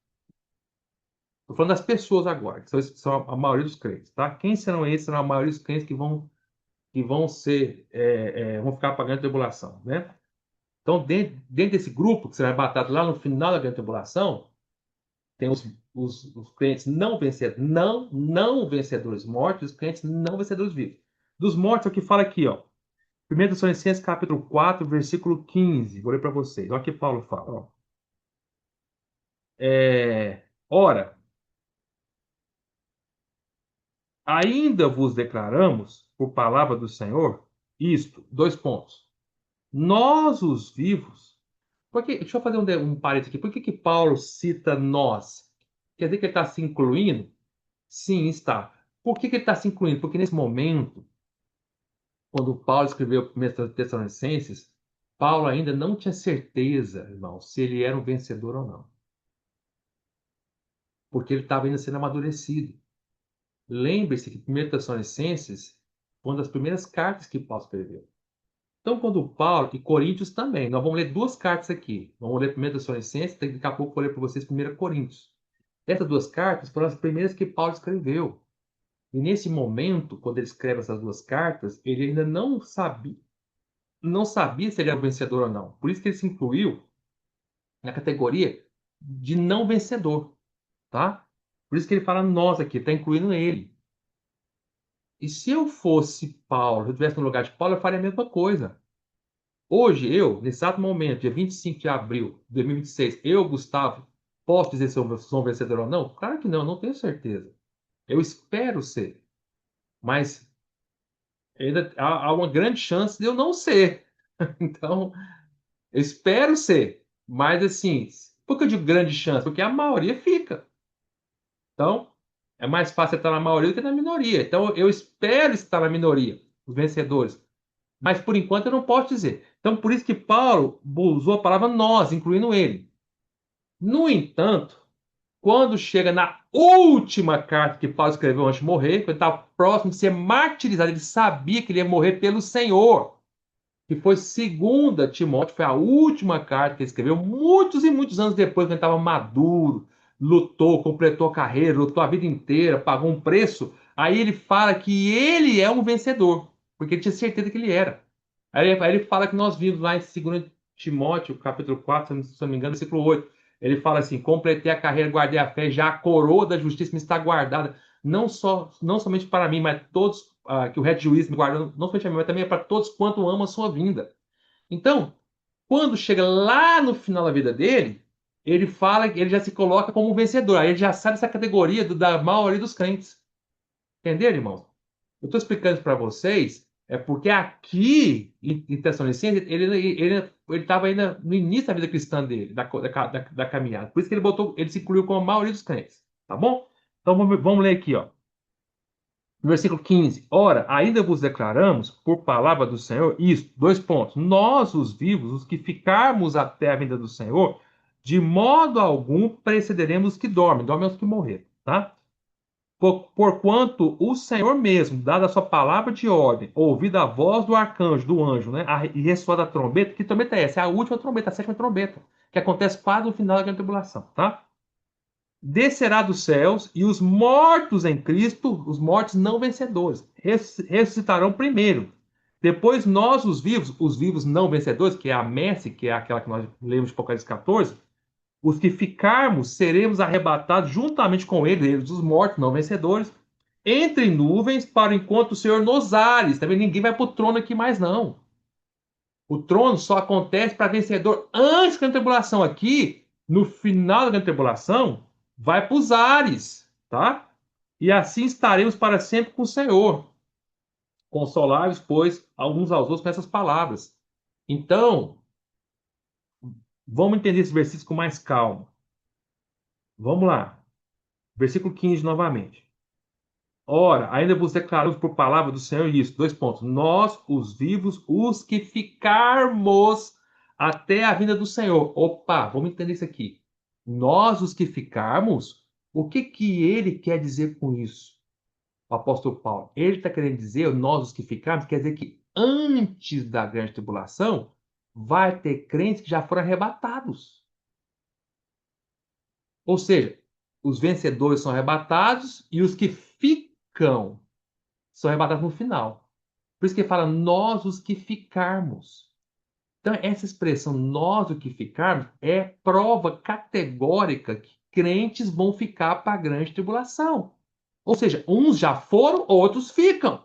Estou falando das pessoas agora, que são a maioria dos crentes, tá? Quem serão esses? Serão a maioria dos crentes que vão ficar pagando a tribulação, né? Então, dentro desse grupo que será arrebatado lá no final da grande tribulação, tem os crentes não vencedores mortos e os crentes não vencedores vivos. Dos mortos, é o que fala aqui, ó. 1 Tessalonicenses capítulo 4, versículo 15. Vou ler para vocês. Olha o que Paulo fala. Ó. Ora, ainda vos declaramos, por palavra do Senhor, isto, dois pontos. Nós, os vivos. Deixa eu fazer um parênteses aqui. Por que Paulo cita nós? Quer dizer que ele está se incluindo? Sim, está. Por que ele está se incluindo? Porque nesse momento, quando Paulo escreveu o 1 Tessalonicenses, Paulo ainda não tinha certeza, irmão, se ele era um vencedor ou não. Porque ele estava ainda sendo amadurecido. Lembre-se que 1 Tessalonicenses foi uma das primeiras cartas que Paulo escreveu. Então, quando Paulo, e Coríntios também, nós vamos ler duas cartas aqui. Vamos ler 1 Tessalonicenses, daqui a pouco eu vou ler para vocês 1 Coríntios. Essas duas cartas foram as primeiras que Paulo escreveu. E nesse momento, quando ele escreve essas duas cartas, ele ainda não sabia se ele era vencedor ou não. Por isso que ele se incluiu na categoria de não vencedor, tá? Por isso que ele fala nós aqui, está incluindo ele. E se eu fosse Paulo, se eu estivesse no lugar de Paulo, eu faria a mesma coisa. Hoje, nesse exato momento, dia 25 de abril de 2026, Gustavo, posso dizer se eu sou um vencedor ou não? Claro que não, não tenho certeza. Eu espero ser. Mas ainda há uma grande chance de eu não ser. Então, eu espero ser. Mas, assim, por que eu digo grande chance? Porque a maioria fica. Então, é mais fácil estar na maioria do que na minoria. Então, eu espero estar na minoria, os vencedores. Mas, por enquanto, eu não posso dizer. Então, por isso que Paulo usou a palavra nós, incluindo ele. No entanto, quando chega na última carta que Paulo escreveu antes de morrer, quando ele estava próximo de ser martirizado, ele sabia que ele ia morrer pelo Senhor. Que foi segunda Timóteo, foi a última carta que ele escreveu, muitos e muitos anos depois, quando ele estava maduro, lutou, completou a carreira, lutou a vida inteira, pagou um preço, aí ele fala que ele é um vencedor, porque ele tinha certeza que ele era. Aí ele fala que nós vimos lá em 2 Timóteo, capítulo 4, se não me engano, versículo 8. Ele fala assim: completei a carreira, guardei a fé, já a coroa da justiça me está guardada, não somente para mim, mas todos, que o reto de juízo me guardou, não somente a mim, mas também é para todos quanto amam a sua vinda. Então, quando chega lá no final da vida dele, ele fala que ele já se coloca como um vencedor. Aí ele já sai dessa categoria da maioria dos crentes. Entenderam, irmãos? Eu estou explicando isso para vocês, é porque aqui em Tessalonicenses, ele estava ainda no início da vida cristã dele, da caminhada. Por isso que ele se incluiu com a maioria dos crentes. Tá bom? Então vamos ler aqui, ó. No versículo 15, ora, ainda vos declaramos, por palavra do Senhor, isto, 2 pontos. Nós, os vivos, os que ficarmos até a vinda do Senhor, de modo algum precederemos os que dormem os que morreram, tá? Porquanto o Senhor mesmo, dada a sua palavra de ordem, ouvida a voz do arcanjo, do anjo, né? E ressoada a trombeta, que trombeta é essa? É a última trombeta, a sétima trombeta, que acontece quase no final da grande tribulação, tá? Descerá dos céus e os mortos em Cristo, os mortos não vencedores, ressuscitarão primeiro. Depois nós, os vivos não vencedores, que é a messe, que é aquela que nós lemos de Apocalipse 14, os que ficarmos, seremos arrebatados juntamente com eles, os mortos não vencedores, entre nuvens para o encontro do Senhor nos ares. Também ninguém vai para o trono aqui mais, não. O trono só acontece para vencedor antes da tribulação. Aqui, no final da grande tribulação, vai para os ares, tá? E assim estaremos para sempre com o Senhor. Consoláveis, pois, alguns aos outros com essas palavras. Então, vamos entender esse versículo com mais calma. Vamos lá. Versículo 15 novamente. Ora, ainda vos declaramos por palavra do Senhor isso. 2 pontos. Nós, os vivos, os que ficarmos até a vinda do Senhor. Opa, vamos entender isso aqui. Nós, os que ficarmos, o que que ele quer dizer com isso? O apóstolo Paulo. Ele está querendo dizer, nós, os que ficarmos, quer dizer que antes da grande tribulação, vai ter crentes que já foram arrebatados. Ou seja, os vencedores são arrebatados e os que ficam são arrebatados no final. Por isso que ele fala, nós os que ficarmos. Então, essa expressão, nós os que ficarmos, é prova categórica que crentes vão ficar para a grande tribulação. Ou seja, uns já foram, outros ficam.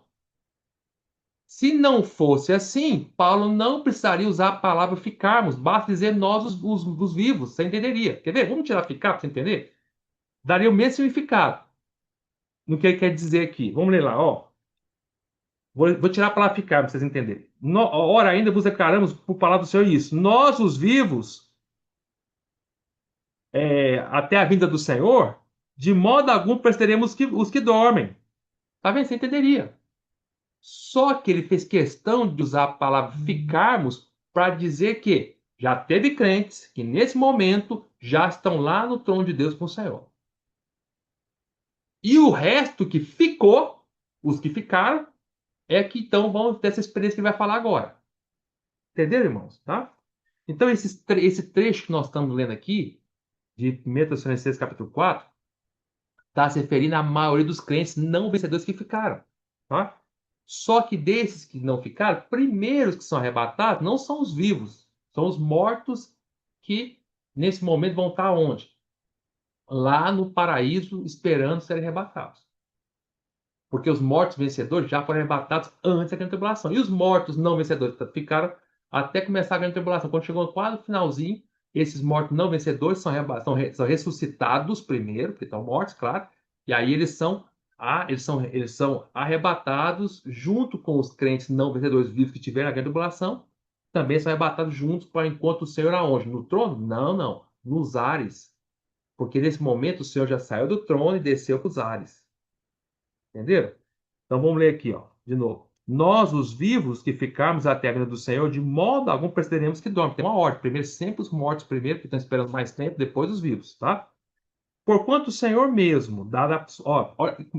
Se não fosse assim, Paulo não precisaria usar a palavra ficarmos, basta dizer nós os vivos, você entenderia. Quer ver? Vamos tirar ficar para você entender? Daria o mesmo significado no que ele quer dizer aqui. Vamos ler lá, ó. Vou tirar a palavra ficar para vocês entenderem. Ora, ainda vos declaramos por palavra do Senhor isso. Nós, os vivos, até a vinda do Senhor, de modo algum prestaremos os que dormem. Tá vendo? Você entenderia. Só que ele fez questão de usar a palavra ficarmos para dizer que já teve crentes que nesse momento já estão lá no trono de Deus com o Senhor. E o resto que ficou, os que ficaram, é que então vão ter essa experiência que ele vai falar agora. Entenderam, irmãos? Tá? Então, esse trecho que nós estamos lendo aqui, de 1 Tessalonicenses capítulo 4, está se referindo à maioria dos crentes não vencedores que ficaram. Tá? Só que desses que não ficaram, primeiros que são arrebatados não são os vivos, são os mortos que, nesse momento, vão estar onde? Lá no paraíso, esperando serem arrebatados. Porque os mortos vencedores já foram arrebatados antes da grande tribulação. E os mortos não vencedores ficaram até começar a grande tribulação. Quando chegou quase no finalzinho, esses mortos não vencedores são ressuscitados primeiro, porque estão mortos, claro. E aí eles são arrebatados junto com os crentes não vencedores vivos que tiveram a grande tribulação. Também são arrebatados juntos para enquanto o Senhor aonde? No trono? Não, não. Nos ares. Porque nesse momento o Senhor já saiu do trono e desceu para os ares. Entenderam? Então vamos ler aqui, ó, de novo. Nós, os vivos que ficarmos até a vinda do Senhor, de modo algum precederemos que dormem. Tem uma ordem. Primeiro, sempre os mortos primeiro, que estão esperando mais tempo, depois os vivos, tá? Porquanto o Senhor mesmo, ó,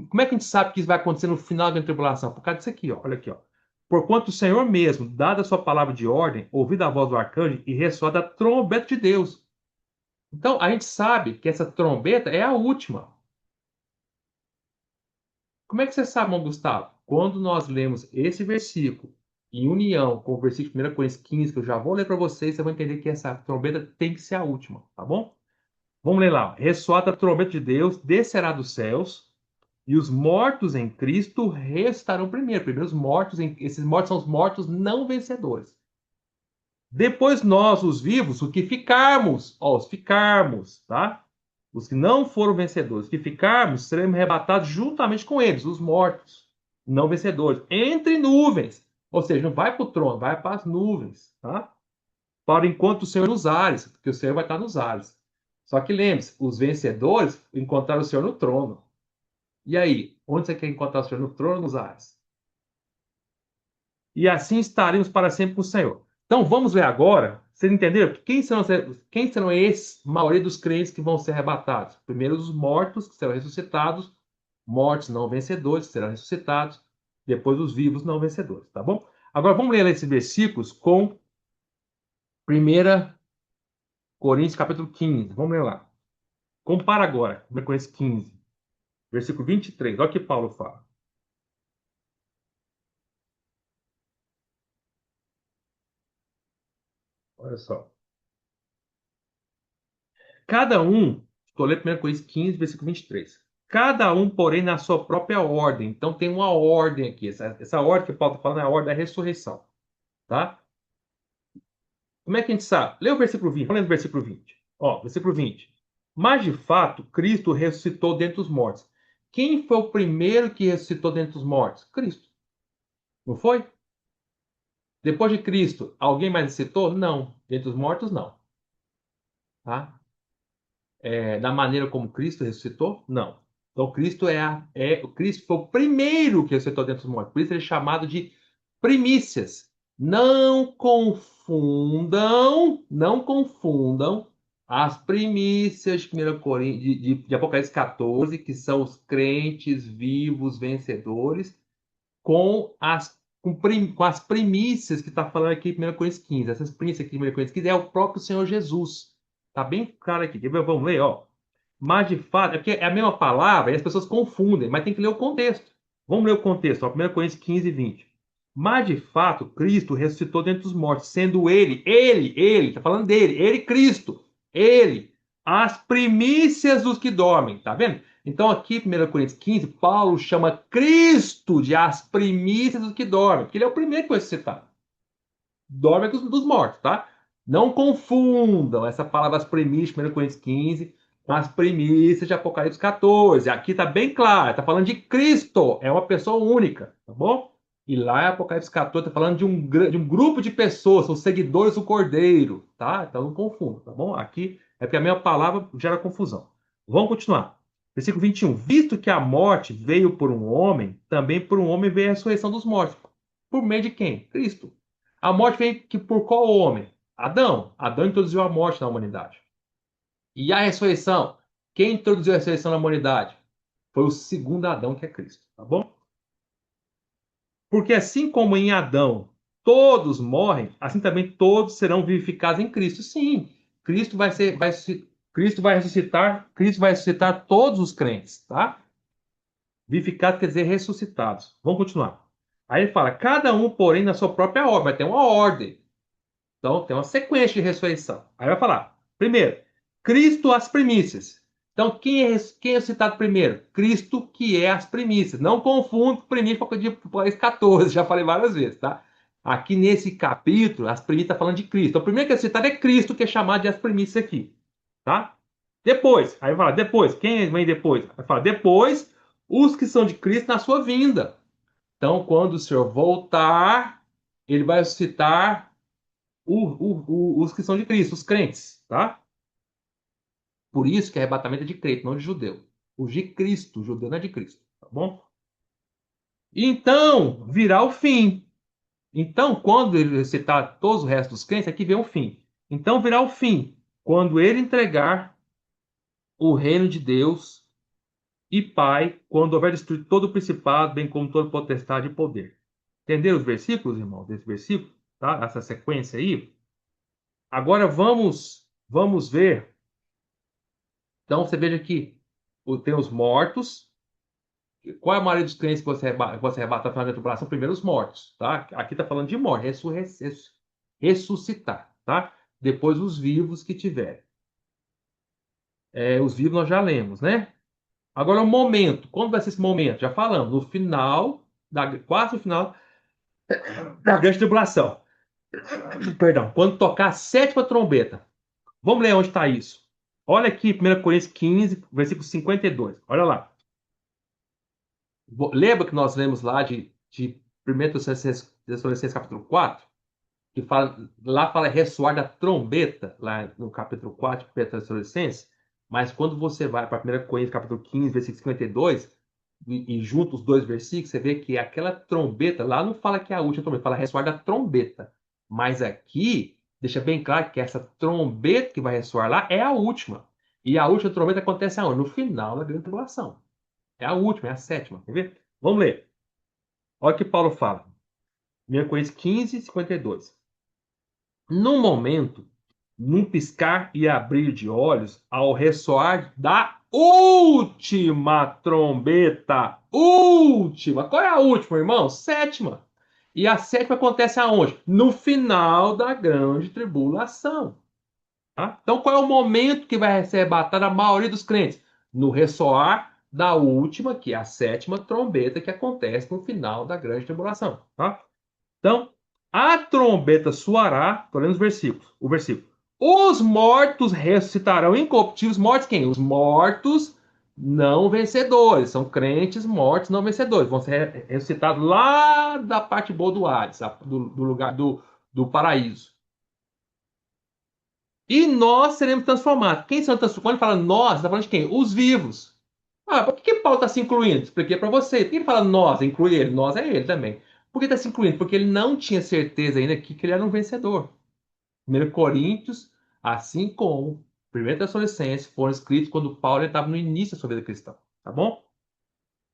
como é que a gente sabe que isso vai acontecer no final da tribulação? Por causa disso aqui, ó, olha aqui, ó. Porquanto o Senhor mesmo, dada a sua palavra de ordem, ouvida a voz do arcanjo e ressoada a trombeta de Deus. Então, a gente sabe que essa trombeta é a última. Como é que você sabe, irmão Gustavo? Quando nós lemos esse versículo em união com o versículo de 1 Coríntios 15, que eu já vou ler para vocês, você vai entender que essa trombeta tem que ser a última, tá bom? Vamos ler lá. Ressoada a trombeta de Deus, descerá dos céus, e os mortos em Cristo ressuscitarão primeiro. Primeiro os mortos, esses mortos são os mortos não vencedores. Depois nós, os vivos, os que ficarmos, ó, os ficarmos, tá? Os que não foram vencedores, os que ficarmos, seremos arrebatados juntamente com eles, os mortos, não vencedores, entre nuvens. Ou seja, não vai para o trono, vai para as nuvens, tá? Para enquanto o Senhor nos ares, porque o Senhor vai estar nos ares. Só que lembre-se, os vencedores encontraram o Senhor no trono. E aí, onde você quer encontrar o Senhor? No trono ou nos ares? E assim estaremos para sempre com o Senhor. Então vamos ver agora, vocês entenderam? Quem serão esses, maioria dos crentes que vão ser arrebatados? Primeiro os mortos, que serão ressuscitados, mortos não vencedores, que serão ressuscitados, depois os vivos não vencedores, tá bom? Agora vamos ler esses versículos com 1 Coríntios capítulo 15, vamos ler lá. Compara agora, 1 Coríntios 15, versículo 23, olha o que Paulo fala. Olha só. Cada um, estou lendo 1 Coríntios 15, versículo 23. Cada um, porém, na sua própria ordem. Então tem uma ordem aqui. Essa ordem que Paulo está falando é a ordem da ressurreição. Tá? Como é que a gente sabe? Lê o versículo 20. Vamos ler o versículo 20. Ó, versículo 20. Mas, de fato, Cristo ressuscitou dentre os mortos. Quem foi o primeiro que ressuscitou dentre os mortos? Cristo. Não foi? Depois de Cristo, alguém mais ressuscitou? Não. Dentre os mortos, não. Tá? Da maneira como Cristo ressuscitou? Não. Então, o Cristo foi o primeiro que ressuscitou dentre os mortos. Por isso ele é chamado de primícias. Não confundam as primícias de, 1 Coríntios, de Apocalipse 14, que são os crentes vivos vencedores, com as primícias que está falando aqui em 1 Coríntios 15. Essas primícias aqui em 1 Coríntios 15 é o próprio Senhor Jesus. Está bem claro aqui. Vamos ler, ó. Mas de fato, é porque é a mesma palavra e as pessoas confundem, mas tem que ler o contexto. Vamos ler o contexto, ó, 1 Coríntios 15 e 20. Mas de fato, Cristo ressuscitou dentre os mortos, sendo ele, está falando dele, ele, Cristo, ele, as primícias dos que dormem, tá vendo? Então aqui, 1 Coríntios 15, Paulo chama Cristo de as primícias dos que dormem, porque ele é o primeiro que foi ressuscitado. Dorme dos mortos, tá? Não confundam essa palavra as primícias, 1 Coríntios 15, com as primícias de Apocalipse 14. Aqui está bem claro, está falando de Cristo, é uma pessoa única, tá bom? E lá em Apocalipse 14 está falando de um grupo de pessoas, são seguidores do Cordeiro, tá? Então não confunda, tá bom? Aqui é porque a mesma palavra gera confusão. Vamos continuar. Versículo 21. Visto que a morte veio por um homem, também por um homem veio a ressurreição dos mortos. Por meio de quem? Cristo. A morte vem que por qual homem? Adão. Adão introduziu a morte na humanidade. E a ressurreição? Quem introduziu a ressurreição na humanidade? Foi o segundo Adão, que é Cristo. Tá bom? Porque assim como em Adão todos morrem, assim também todos serão vivificados em Cristo. Sim, Cristo vai ressuscitar todos os crentes, tá? Vivificados quer dizer ressuscitados. Vamos continuar. Aí ele fala, cada um, porém, na sua própria ordem. Vai ter uma ordem. Então, tem uma sequência de ressurreição. Aí vai falar, primeiro, Cristo as primícias. Então, quem é citado primeiro? Cristo, que é as primícias. Não confunda com primícia de Apocalipse 14, já falei várias vezes, tá? Aqui nesse capítulo, as primícias estão falando de Cristo. Então, o primeiro que é citado é Cristo, que é chamado de as primícias aqui, tá? Depois, aí vai falar, depois, quem vem depois? Vai falar, depois, os que são de Cristo na sua vinda. Então, quando o Senhor voltar, ele vai ressuscitar os que são de Cristo, os crentes, tá? Por isso que arrebatamento é de crente, não de judeu. O de Cristo, o judeu não é de Cristo, tá bom? Então, virá o fim. Então, quando ele citar todos os restos dos crentes, aqui vem o fim. Então, virá o fim, quando ele entregar o reino de Deus e Pai, quando houver destruído todo o principado, bem como toda potestade e poder. Entenderam os versículos, irmão? Desse versículo, tá? Essa sequência aí. Agora vamos ver Então você veja que tem os mortos. Qual é a maioria dos crentes que você arrebata na final da tribulação? Primeiro os mortos, tá? Aqui está falando de morte, ressuscitar, tá? Depois os vivos que tiverem. Os vivos nós já lemos, né? Agora o momento. Quando vai ser esse momento? Já falamos, no final, quase no final da grande tribulação. Perdão. Quando tocar a sétima trombeta. Vamos ler onde está isso. Olha aqui, 1 Coríntios 15, versículo 52. Olha lá. Lembra que nós lemos lá de 1 Tessalonicenses capítulo 4? Que fala, lá fala ressoar da trombeta, lá no capítulo 4 de 1 Tessalonicenses. Mas quando você vai para 1 Coríntios capítulo 15, versículo 52, e junta os dois versículos, você vê que aquela trombeta, lá não fala que é a última trombeta, fala ressoar da trombeta. Mas aqui, deixa bem claro que essa trombeta que vai ressoar lá é a última. E a última trombeta acontece aonde? No final da grande tribulação. É a última, é a sétima. Quer ver? Vamos ler. Olha o que Paulo fala. 1 Coríntios 15, 52. No momento, num piscar e abrir de olhos, ao ressoar da última trombeta. Última. Qual é a última, irmão? Sétima. E a sétima acontece aonde? No final da grande tribulação. Tá? Então, qual é o momento que vai ser arrebatada a maioria dos crentes? No ressoar da última, que é a sétima trombeta que acontece no final da grande tribulação. Tá? Então, a trombeta soará, estou lendo os versículos, o versículo. Os mortos ressuscitarão incorruptíveis. Mortos quem? Os mortos não vencedores. São crentes mortos não vencedores. Vão ser ressuscitados lá da parte boa do Hades, do lugar do paraíso. E nós seremos transformados. Quem são transformados? Quando ele fala nós, está falando de quem? Os vivos. Ah, por que Paulo está se incluindo? Expliquei para você. Por que ele fala nós, inclui ele? Nós é ele também. Por que está se incluindo? Porque ele não tinha certeza ainda que ele era um vencedor. 1 Coríntios, assim como 1 Tessalonicenses, foram escritos quando Paulo estava no início da sua vida cristã. Tá bom?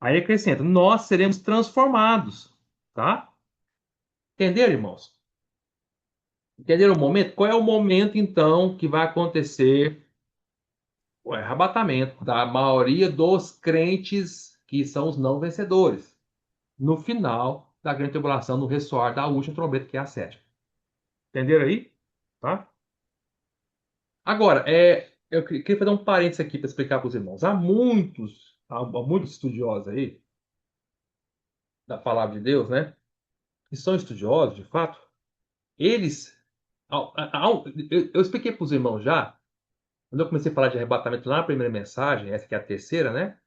Aí acrescenta, nós seremos transformados. Tá? Entenderam, irmãos? Entenderam o momento? Qual é o momento, então, que vai acontecer o arrebatamento da maioria dos crentes que são os não vencedores? No final da grande tribulação, no ressoar da última trombeta, que é a sétima. Entenderam aí? Tá? Agora, eu queria fazer um parênteses aqui para explicar para os irmãos. Há muitos estudiosos aí da palavra de Deus, né? Que são estudiosos, de fato. Eles. Eu expliquei para os irmãos já, quando eu comecei a falar de arrebatamento lá na primeira mensagem, essa que é a terceira, né?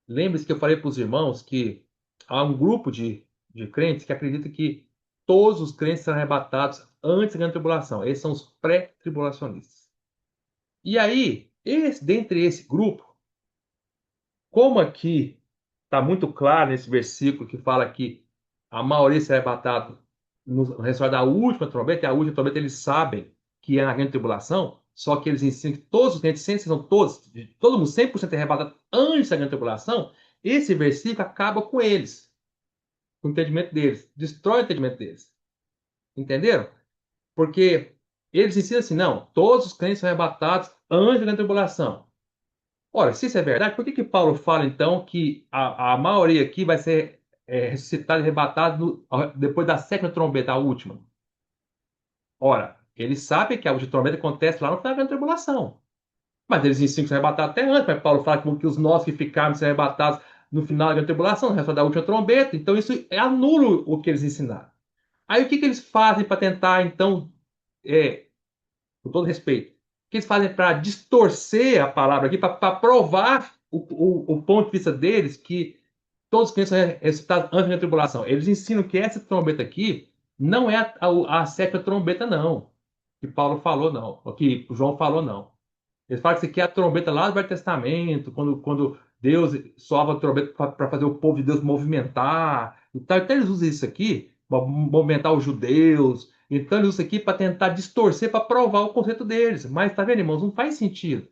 Lembre-se que eu falei para os irmãos que há um grupo de crentes que acredita que todos os crentes serão arrebatados antes da grande tribulação. Esses são os pré-tribulacionistas. E aí, dentre esse grupo, como aqui está muito claro nesse versículo que fala que a maioria será arrebatada no ressoar da última trombeta, e a última trombeta eles sabem que é na grande tribulação, só que eles ensinam que todos os crentes sempre são todo mundo 100% arrebatado antes da grande tribulação. Esse versículo acaba com eles, com o entendimento deles, destrói o entendimento deles. Entenderam? Porque eles ensinam assim, não, todos os crentes são arrebatados antes da grande tribulação. Ora, se isso é verdade, por que Paulo fala então que a maioria aqui vai ser ressuscitada e arrebatada depois da sétima trombeta, a última? Ora, eles sabem que a última trombeta acontece lá no final da grande tribulação. Mas eles ensinam que são arrebatados até antes, mas Paulo fala que os nossos que ficaram serão arrebatados no final da grande tribulação, no resto da última trombeta. Então isso anula o que eles ensinaram. Aí o que eles fazem para tentar, então, com todo respeito, o que eles fazem para distorcer a palavra aqui, para provar o ponto de vista deles que todos os crentes são ressuscitados antes da tribulação? Eles ensinam que essa trombeta aqui não é a sétima trombeta, não. Que Paulo falou, não. O que João falou, não. Eles falam que isso aqui é a trombeta lá do Velho Testamento, quando Deus soava a trombeta para fazer o povo de Deus movimentar. Então eles usam isso aqui para movimentar os judeus. Então eles usam isso aqui para tentar distorcer, para provar o conceito deles. Mas tá vendo, irmãos? Não faz sentido.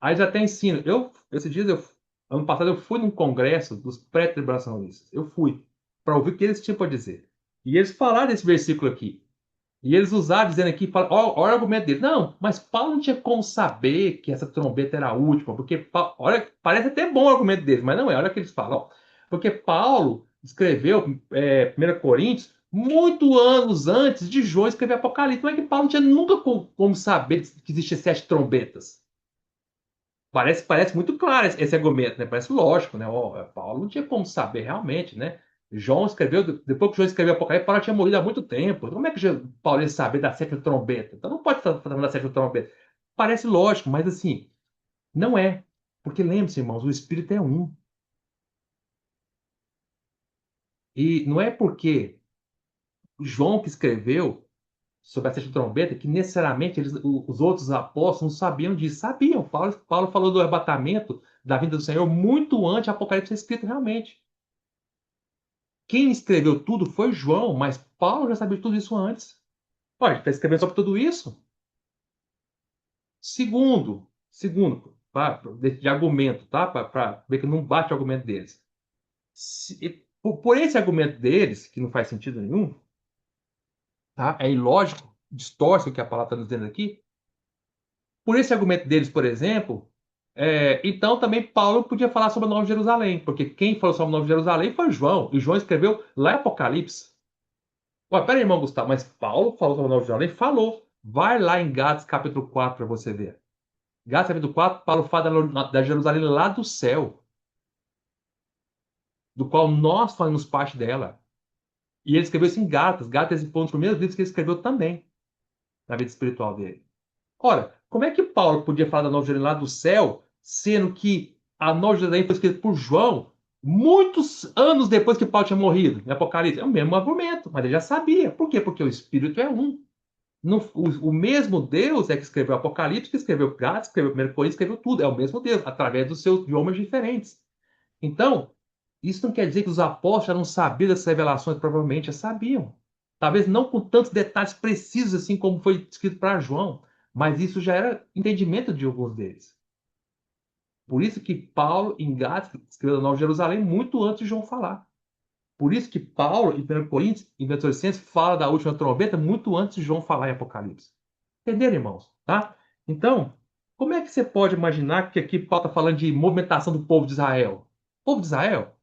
Aí eles até ensinam. Esses dias, ano passado, eu fui num congresso dos pré-tribulacionistas. Eu fui para ouvir o que eles tinham para dizer. E eles falaram desse versículo aqui. E eles usaram, dizendo aqui, olha o argumento dele. Não, mas Paulo não tinha como saber que essa trombeta era a última, porque, olha, parece até bom o argumento deles, mas não é, olha o que eles falam. Ó. Porque Paulo escreveu 1 Coríntios muito anos antes de João escrever Apocalipse. Não é que Paulo não tinha nunca como saber que existiam 7 trombetas. Parece muito claro esse argumento, né? Parece lógico, né? Ó, Paulo não tinha como saber realmente, né? João escreveu, depois que João escreveu Apocalipse, Paulo tinha morrido há muito tempo. Como é que Paulo ia saber da 7 trombeta? Então não pode estar falando da 7 trombeta. Parece lógico, mas assim, não é. Porque lembre-se, irmãos, o Espírito é um. E não é porque João que escreveu sobre a 7 trombeta que necessariamente os outros apóstolos não sabiam disso. Sabiam. Paulo falou do arrebatamento da vinda do Senhor muito antes do Apocalipse ser escrito realmente. Quem escreveu tudo foi João, mas Paulo já sabia tudo isso antes. Olha, ele está escrevendo sobre tudo isso. Segundo, de argumento, tá? Para ver que não bate o argumento deles. Por esse argumento deles, que não faz sentido nenhum, tá? É ilógico, distorce o que a palavra está nos dizendo aqui. Por esse argumento deles, por exemplo, então também Paulo podia falar sobre a Nova Jerusalém, porque quem falou sobre a Nova Jerusalém foi João, e João escreveu lá em Apocalipse. Ué, peraí, irmão Gustavo, mas Paulo falou sobre a Nova Jerusalém? Falou. Vai lá em Gálatas capítulo 4 para você ver. Gálatas capítulo 4, Paulo fala da Jerusalém lá do céu, do qual nós fazemos parte dela. E ele escreveu isso em Gálatas. Gálatas foi um dos primeiros livros que ele escreveu também, na vida espiritual dele. Ora, como é que Paulo podia falar da Nova Jerusalém lá do céu, sendo que a Nova Jerusalém foi escrita por João muitos anos depois que Paulo tinha morrido, em Apocalipse? É o mesmo argumento, mas ele já sabia. Por quê? Porque o Espírito é um. O mesmo Deus é que escreveu Apocalipse, que escreveu Gálatas, que escreveu 1 Coríntios, escreveu tudo. É o mesmo Deus, através dos seus idiomas diferentes. Então, isso não quer dizer que os apóstolos já não sabiam dessas revelações, provavelmente já sabiam. Talvez não com tantos detalhes precisos assim como foi escrito para João, mas isso já era entendimento de alguns deles. Por isso que Paulo, em Gálatas, escreveu a Nova Jerusalém muito antes de João falar. Por isso que Paulo, em 1 Coríntios, em Tessalonicenses, fala da última trombeta muito antes de João falar em Apocalipse. Entenderam, irmãos? Tá? Então, como é que você pode imaginar que aqui Paulo está falando de movimentação do povo de Israel? O povo de Israel?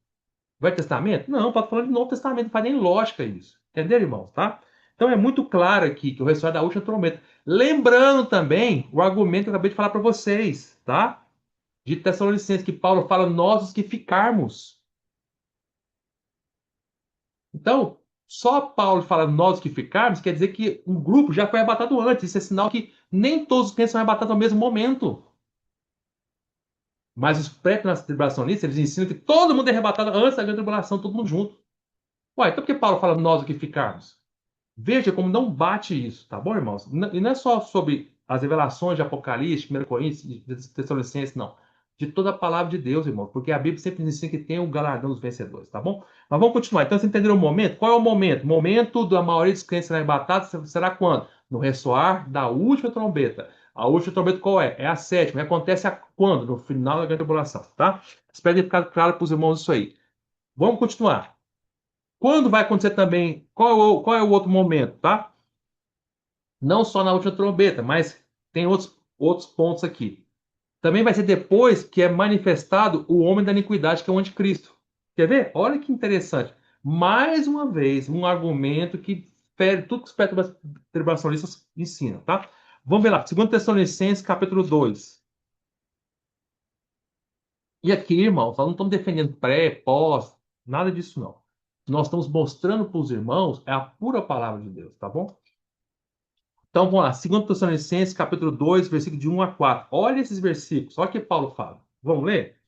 Velho Testamento? Não, Paulo está falando de Novo Testamento, não faz nem lógica isso. Entenderam, irmãos? Tá? Então é muito claro aqui que o restante da última trombeta. Lembrando também o argumento que eu acabei de falar para vocês, tá? De Tessalonicenses, que Paulo fala, nós os que ficarmos. Então, só Paulo fala nós que ficarmos, quer dizer que um grupo já foi arrebatado antes. Isso é sinal que nem todos os crentes são arrebatados ao mesmo momento. Mas os pré-tribulacionistas, eles ensinam que todo mundo é arrebatado antes da grande tribulação, todo mundo junto. Ué, então por que Paulo fala nós que ficarmos? Veja como não bate isso, tá bom, irmãos? E não é só sobre as revelações de Apocalipse, 1 Coríntios, de Tessalonicenses, não. De toda a palavra de Deus, irmão. Porque a Bíblia sempre ensina que tem o galardão dos vencedores, tá bom? Mas vamos continuar. Então, vocês entenderam o momento? Qual é o momento? O momento da maioria dos crentes serem arrebatados será quando? No ressoar da última trombeta. A última trombeta qual é? É a sétima. E acontece quando? No final da grande tribulação, tá? Espero ter ficado claro para os irmãos isso aí. Vamos continuar. Quando vai acontecer também? Qual é o outro momento, tá? Não só na última trombeta, mas tem outros pontos aqui. Também vai ser depois que é manifestado o homem da iniquidade, que é o anticristo. Quer ver? Olha que interessante. Mais uma vez, um argumento que fere tudo que os tribulacionistas ensinam, tá? Vamos ver lá. 2 Tessalonicenses, capítulo 2. E aqui, irmãos, nós não estamos defendendo pré, pós, nada disso não. Nós estamos mostrando para os irmãos a pura palavra de Deus, tá bom? Então vamos lá, 2 Tessalonicenses, capítulo 2, versículo de 1 a 4. Olha esses versículos, olha o que Paulo fala. Vamos ler?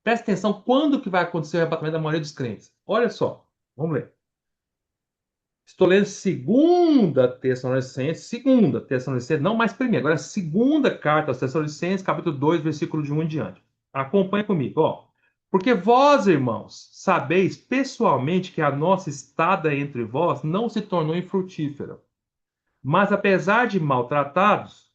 Presta atenção quando que vai acontecer o arrebatamento da maioria dos crentes. Olha só, vamos ler. Estou lendo segunda Tessalonicenses, não mais primeira, agora segunda carta aos Tessalonicenses, capítulo 2, versículo de 1 em diante. Acompanhe comigo, ó. Porque vós, irmãos, sabeis pessoalmente que a nossa estada entre vós não se tornou infrutífera. Mas apesar de maltratados,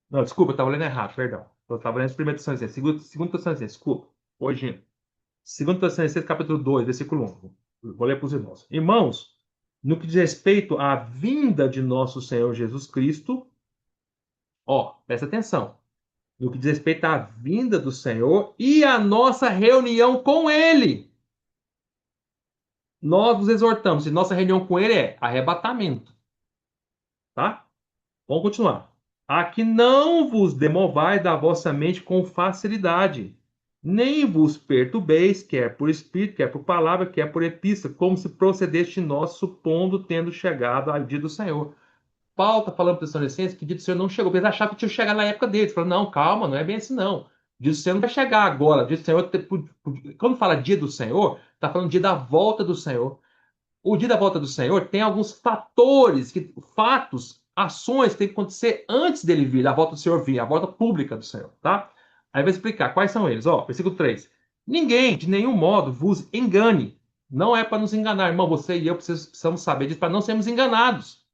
não, desculpa, eu estava lendo errado, perdão. Eu estava lendo 1 Tessalonicenses, 2 Tessalonicenses, desculpa. Hoje, 2 Tessalonicenses, capítulo 2, versículo 1. Vou ler para os irmãos. Irmãos, No que diz respeito à vinda de nosso Senhor Jesus Cristo, ó, presta atenção. No que diz respeito à vinda do Senhor e à nossa reunião com Ele. Nós nos exortamos, e nossa reunião com Ele é arrebatamento, tá? Vamos continuar. A que não vos demovais da vossa mente com facilidade, nem vos perturbeis, quer por espírito, quer por palavra, quer por epístola, como se procedeste nós, supondo, tendo chegado ao dia do Senhor. Paulo está falando para os Tessalonicenses que o dia do Senhor não chegou. Eles achavam que tinha chegado na época deles. Falaram, não, calma, não é bem assim, não. O dia do Senhor não vai chegar agora. O dia do Senhor, quando fala dia do Senhor, está falando dia da volta do Senhor. O dia da volta do Senhor tem alguns fatores, fatos, ações que tem que acontecer antes dele vir, da volta do Senhor vir, a volta pública do Senhor, tá? Aí vai explicar quais são eles. Ó, versículo 3. Ninguém, de nenhum modo, vos engane. Não é para nos enganar, irmão. Você e eu precisamos saber disso para não sermos enganados.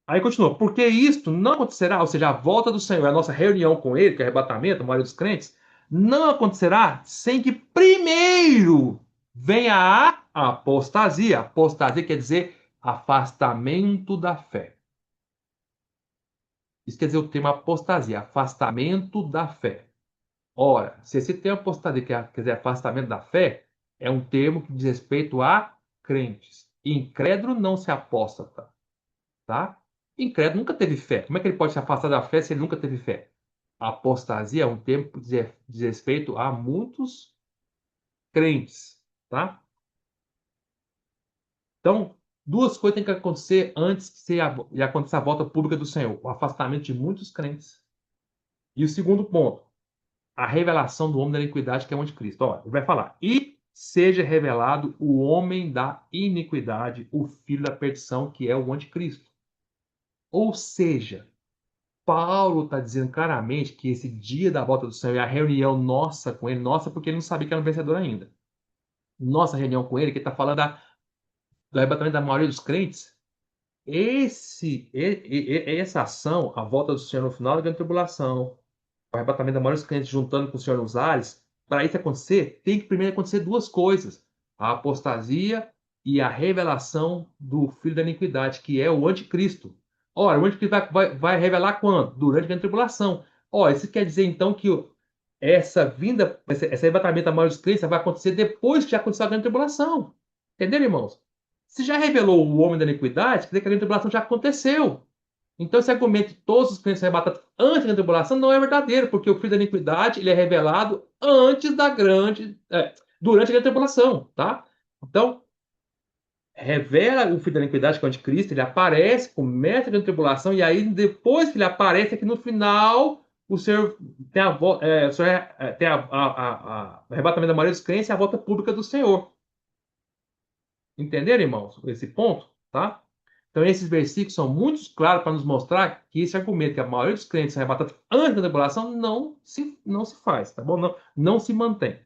Aí continua, porque isto não acontecerá, ou seja, a volta do Senhor, a nossa reunião com Ele, que é o arrebatamento, a maioria dos crentes, não acontecerá sem que primeiro venha a apostasia. Apostasia quer dizer afastamento da fé. Isso quer dizer o termo apostasia, afastamento da fé. Ora, se esse termo apostasia quer dizer afastamento da fé, é um termo que diz respeito a crentes. Incrédulo não se apóstata. Tá? Incrédulo nunca teve fé. Como é que ele pode se afastar da fé se ele nunca teve fé? A apostasia é um termo que diz respeito a muitos crentes, tá? Então, duas coisas têm que acontecer antes de acontecer a volta pública do Senhor: o afastamento de muitos crentes. E o segundo ponto, a revelação do homem da iniquidade, que é o anticristo. Ó, ele vai falar: e seja revelado o homem da iniquidade, o filho da perdição, que é o anticristo. Ou seja, Paulo está dizendo claramente que esse dia da volta do Senhor é a reunião nossa com ele, nossa, porque ele não sabia que era um vencedor ainda. Nossa reunião com ele, que está falando do arrebatamento da maioria dos crentes. Essa ação, a volta do Senhor no final da grande tribulação, o arrebatamento da maioria dos crentes juntando com o Senhor nos ares, para isso acontecer, tem que primeiro acontecer duas coisas: a apostasia e a revelação do filho da iniquidade, que é o anticristo. Ora, o anticristo vai revelar quando? Durante a grande tribulação. Ora, isso quer dizer então que essa vinda, esse arrebatamento da maioria dos crentes vai acontecer depois que já aconteceu a grande tribulação. Entenderam, irmãos? Se já revelou o homem da iniquidade, quer dizer que a grande tribulação já aconteceu. Então, esse argumento de todos os crentes são arrebatados antes da tribulação não é verdadeiro, porque o filho da iniquidade ele é revelado antes da durante a grande tribulação, tá? Então, revela o filho da iniquidade, que é o anticristo, ele aparece, começa a grande tribulação, e aí, depois que ele aparece, é que no final o Senhor tem o Senhor tem o arrebatamento da maioria dos crentes e a volta pública do Senhor. Entenderam, irmãos, esse ponto, tá? Então, esses versículos são muito claros para nos mostrar que esse argumento que a maioria dos crentes são arrebatados antes da tribulação não se faz, tá bom? Não se mantém.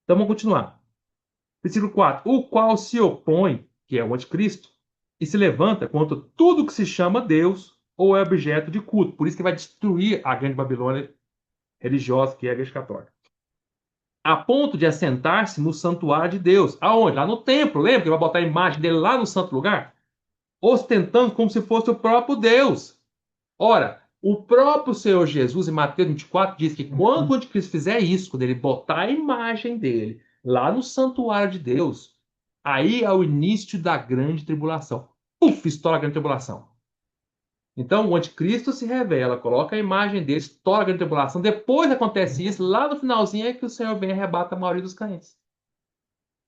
Então, vamos continuar. Versículo 4. O qual se opõe, que é o anticristo, e se levanta contra tudo que se chama Deus ou é objeto de culto. Por isso que vai destruir a grande Babilônia religiosa, que é a Igreja Católica. A ponto de assentar-se no santuário de Deus. Aonde? Lá no templo. Lembra que vai botar a imagem dele lá no santo lugar? Ostentando como se fosse o próprio Deus. Ora, o próprio Senhor Jesus, em Mateus 24, diz que quando o anticristo fizer isso, quando ele botar a imagem dele lá no santuário de Deus, aí é o início da grande tribulação. Puf, estoura a grande tribulação. Então, o anticristo se revela, coloca a imagem dele, estoura a grande tribulação. Depois acontece isso, lá no finalzinho é que o Senhor vem e arrebata a maioria dos crentes.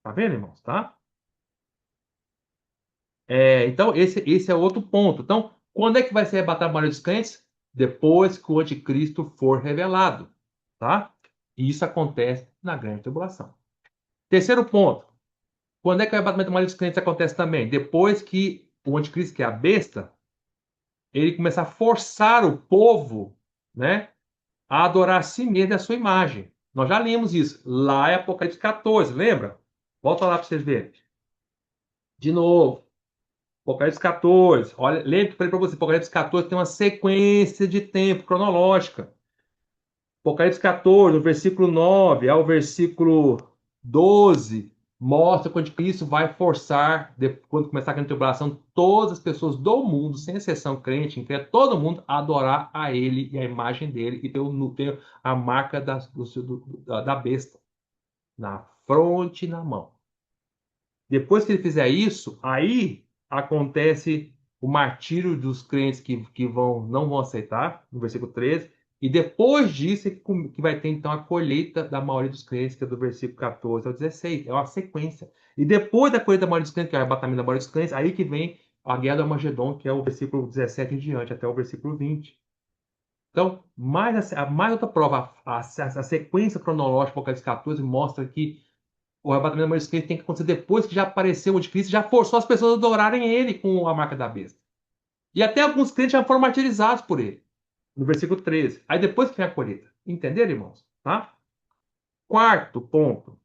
Tá vendo, irmãos? Tá? Então, esse é outro ponto. Então, quando é que vai ser arrebatado a maioria dos crentes? Depois que o anticristo for revelado. Tá? E isso acontece na grande tribulação. Terceiro ponto. Quando é que o arrebatamento da maioria dos crentes acontece também? Depois que o anticristo, que é a besta, ele começar a forçar o povo, né, a adorar a si mesmo e a sua imagem. Nós já lemos isso. Lá é Apocalipse 14, lembra? Volta lá para vocês verem. De novo. Apocalipse 14. Olha, lembra que eu falei para você, Apocalipse 14 tem uma sequência de tempo cronológica. Apocalipse 14, no versículo 9 ao versículo 12, mostra que o anticristo vai forçar, quando começar a grande tribulação, todas as pessoas do mundo, sem exceção, crente, incrédulo, todo mundo, a adorar a ele e a imagem dele e ter a marca da besta na fronte e na mão. Depois que ele fizer isso, aí acontece o martírio dos crentes que não vão aceitar, no versículo 13. E depois disso é que vai ter então a colheita da maioria dos crentes, que é do versículo 14 ao 16. É uma sequência. E depois da colheita da maioria dos crentes, que é o arrebatamento da maioria dos crentes, aí que vem a guerra do Armagedon, que é o versículo 17 em diante, até o versículo 20. Então, mais outra prova, a sequência cronológica do Apocalipse 14 mostra que o arrebatamento da maioria dos crentes tem que acontecer depois que já apareceu o anticristo, já forçou as pessoas a adorarem ele com a marca da besta. E até alguns crentes já foram martirizados por ele. No versículo 13. Aí depois que vem a colheita. Entenderam, irmãos? Tá? Quarto ponto.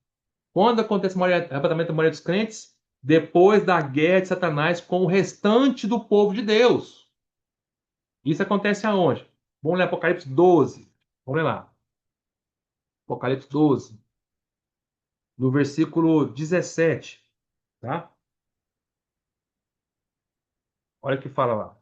Quando acontece o arrebatamento da maioria dos crentes? Depois da guerra de Satanás com o restante do povo de Deus. Isso acontece aonde? Vamos ler Apocalipse 12. Vamos ler lá. Apocalipse 12. No versículo 17. Tá? Olha o que fala lá.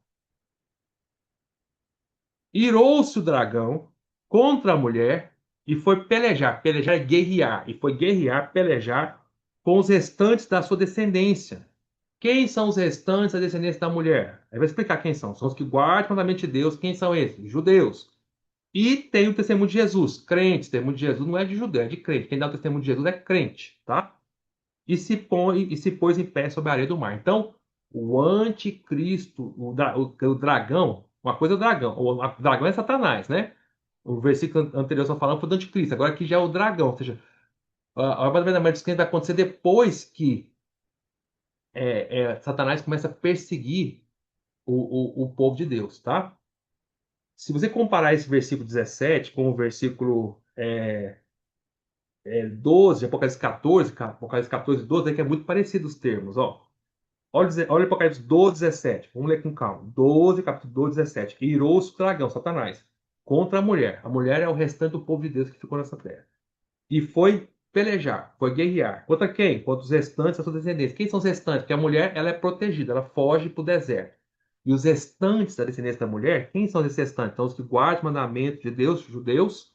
Irou-se o dragão contra a mulher e foi pelejar. Pelejar é guerrear. E foi guerrear, pelejar com os restantes da sua descendência. Quem são os restantes da descendência da mulher? Aí vai explicar quem são. São os que guardam o mandamento de Deus. Quem são esses? Judeus. E tem o testemunho de Jesus. Crentes. O testemunho de Jesus não é de judeu, é de crente. Quem dá o testemunho de Jesus é crente, tá? E se pôs em pé sobre a areia do mar. Então, o anticristo, o dragão, uma coisa é o dragão, o dragão é Satanás, né? O versículo anterior só falando foi do anticristo, agora aqui já é o dragão, ou seja, a obra da dos crentes vai acontecer depois que Satanás começa a perseguir o povo de Deus, tá? Se você comparar esse versículo 17 com o versículo 12, de Apocalipse 14, Apocalipse 14 e 12, é que é muito parecido os termos, ó. Olha o Apocalipse 12, 17. Vamos ler com calma. 12, capítulo 12, 17. Irou-se o dragão, Satanás, contra a mulher. A mulher é o restante do povo de Deus que ficou nessa terra. E foi pelejar, foi guerrear. Contra quem? Contra os restantes da sua descendência. Quem são os restantes? Porque a mulher ela é protegida, ela foge para o deserto. E os restantes da descendência da mulher, quem são esses restantes? São os que guardam os mandamentos de Deus, judeus,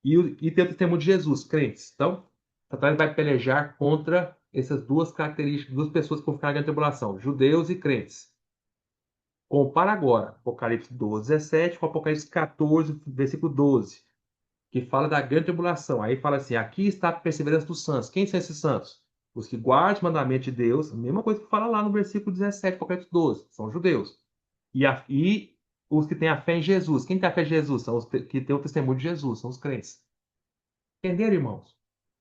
e tem o testemunho de Jesus, crentes. Então, Satanás vai pelejar contra essas duas características, duas pessoas que vão ficar na grande tribulação, judeus e crentes. Compara agora Apocalipse 12, 17 com Apocalipse 14, versículo 12, que fala da grande tribulação. Aí fala assim: aqui está a perseverança dos santos. Quem são esses santos? Os que guardam o mandamento de Deus, a mesma coisa que fala lá no versículo 17, Apocalipse 12, são judeus. E os que têm a fé em Jesus. Quem tem a fé em Jesus? São os que têm o testemunho de Jesus, são os crentes. Entenderam, irmãos?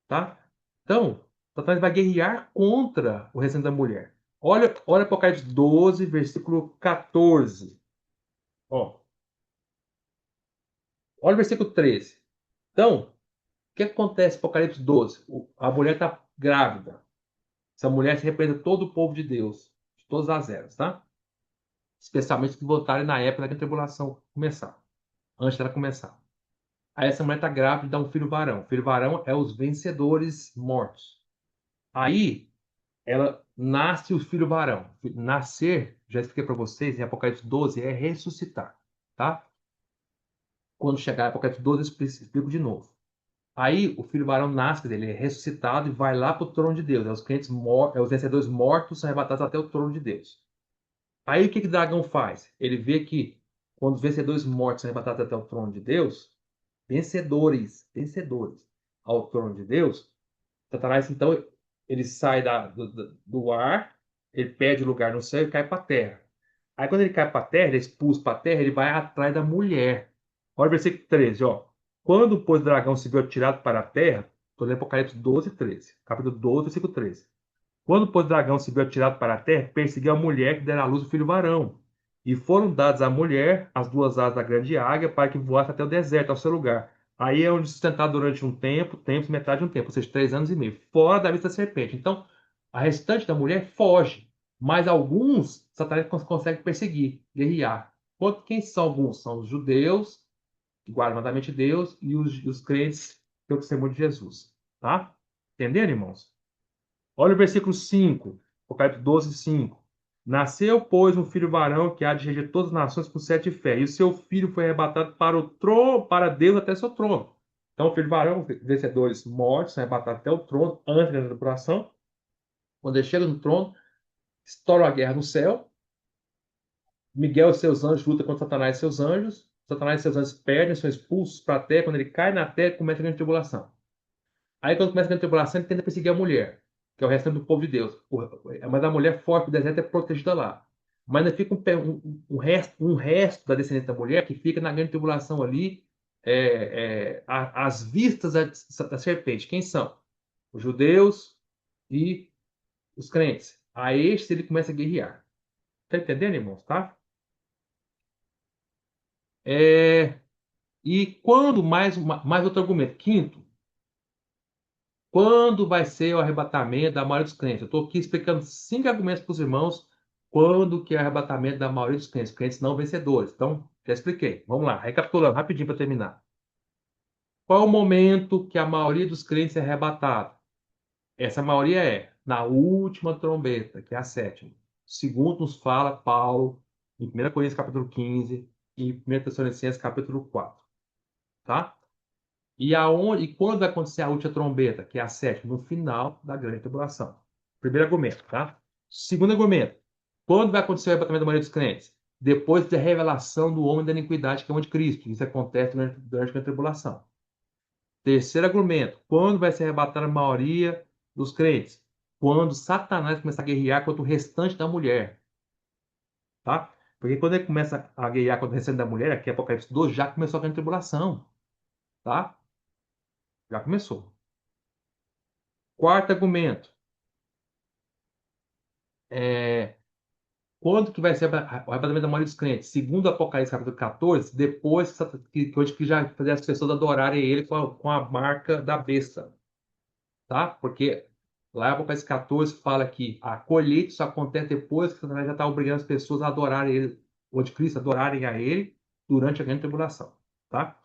Tá? Então, Satanás vai guerrear contra o restante da mulher. Olha Apocalipse 12, versículo 14. Ó, olha o versículo 13. Então, o que acontece em Apocalipse 12? A mulher está grávida. Essa mulher se representa todo o povo de Deus, de todas as eras, tá? Especialmente os que votarem na época da tribulação começar, antes dela começar. Aí essa mulher está grávida e dá um filho varão. O filho varão é os vencedores mortos. Aí ela nasce o filho varão. Nascer, já expliquei para vocês, em Apocalipse 12, é ressuscitar, tá? Quando chegar em Apocalipse 12, eu explico de novo. Aí o filho varão nasce, ele é ressuscitado e vai lá para o trono de Deus. Os crentes os vencedores mortos são arrebatados até o trono de Deus. Aí o que o dragão faz? Ele vê que quando os vencedores mortos são arrebatados até o trono de Deus, vencedores ao trono de Deus, Satanás, então, ele sai do ar, ele perde lugar no céu e cai para a terra. Aí, quando ele cai para a terra, ele é expulso para a terra, ele vai atrás da mulher. Olha o versículo 13, ó. Quando, pois, o dragão se viu atirado para a terra, estou lendo Apocalipse 12, 13. Capítulo 12, versículo 13. Quando, pois, o dragão se viu atirado para a terra, perseguiu a mulher que dera à luz o filho varão. E foram dadas à mulher as duas asas da grande águia para que voasse até o deserto, ao seu lugar. Aí é onde sustentar durante um tempo, metade de um tempo, ou seja, 3 anos e meio, fora da vista da serpente. Então, a restante da mulher foge, mas alguns Satanás consegue perseguir, guerrear. Quem são alguns? São os judeus, que guardam o mandamento de Deus, e os crentes que têm o testemunho de Jesus. Tá? Entenderam, irmãos? Olha o versículo 5, Apocalipse 12, 5. Nasceu, pois, um filho varão que há de reger todas as nações com sete fé, e o seu filho foi arrebatado para o trono, para Deus até seu trono. Então, o filho varão, vencedores mortos, são arrebatados até o trono, antes da tribulação. Quando ele chega no trono, estoura a guerra no céu. Miguel e seus anjos lutam contra Satanás e seus anjos. Satanás e seus anjos perdem, são expulsos para a terra. Quando ele cai na terra, começa a grande tribulação. Aí, quando começa a grande tribulação, ele tenta perseguir a mulher, que é o restante do povo de Deus. Mas a mulher forte do deserto é protegida lá. Mas ainda fica um resto da descendência da mulher que fica na grande tribulação ali, às vistas da serpente. Quem são? Os judeus e os crentes. A este ele começa a guerrear. Tá entendendo, irmãos? Tá? É, e quando mais outro argumento, quinto, quando vai ser o arrebatamento da maioria dos crentes? Eu estou aqui explicando 5 argumentos para os irmãos quando que é o arrebatamento da maioria dos crentes não vencedores. Então, já expliquei. Vamos lá, recapitulando rapidinho para terminar. Qual é o momento que a maioria dos crentes é arrebatada? Essa maioria é na última trombeta, que é a sétima. Segundo nos fala Paulo em 1 Coríntios capítulo 15 e 1 Tessalonicenses capítulo 4. Tá? E quando vai acontecer a última trombeta, que é a sétima, no final da grande tribulação? Primeiro argumento, tá? Segundo argumento, quando vai acontecer o arrebatamento da maioria dos crentes? Depois da revelação do homem da iniquidade, que é o anticristo. Isso acontece durante a grande tribulação. Terceiro argumento, quando vai ser arrebatada a maioria dos crentes? Quando Satanás começar a guerrear contra o restante da mulher, tá? Porque quando ele começa a guerrear contra o restante da mulher, aqui é Apocalipse 12, já começou a grande tribulação, tá? Já começou. Quarto argumento, é, quando que vai ser o arrebatamento da maioria dos crentes? Segundo Apocalipse capítulo 14, depois que hoje que já fazer as pessoas adorarem ele com a marca da besta, tá? Porque lá em Apocalipse 14 fala que a colheita só acontece depois que Satanás já está obrigando as pessoas a adorarem ele, o anticristo, adorarem a ele durante a grande tribulação, tá?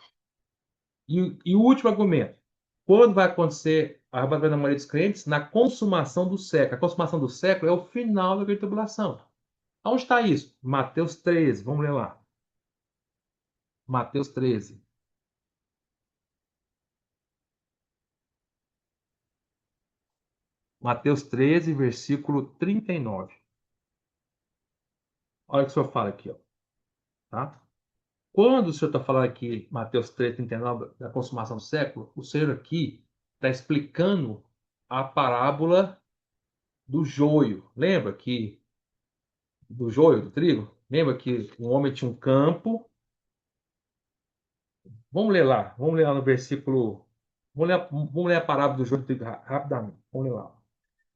E o último argumento, quando vai acontecer a arrebatamento da maioria dos crentes? Na consumação do século. A consumação do século é o final da grande tribulação. Onde está isso? Mateus 13. Vamos ler lá. Mateus 13. Mateus 13, versículo 39. Olha o que o senhor fala aqui, ó, tá? Quando o senhor está falando aqui, Mateus 13, 39, da consumação do século, o senhor aqui está explicando a parábola do joio. Lembra que do joio, do trigo? Lembra que um homem tinha um campo. Vamos ler lá no versículo. Vamos ler a parábola do joio do trigo rapidamente. Vamos ler lá.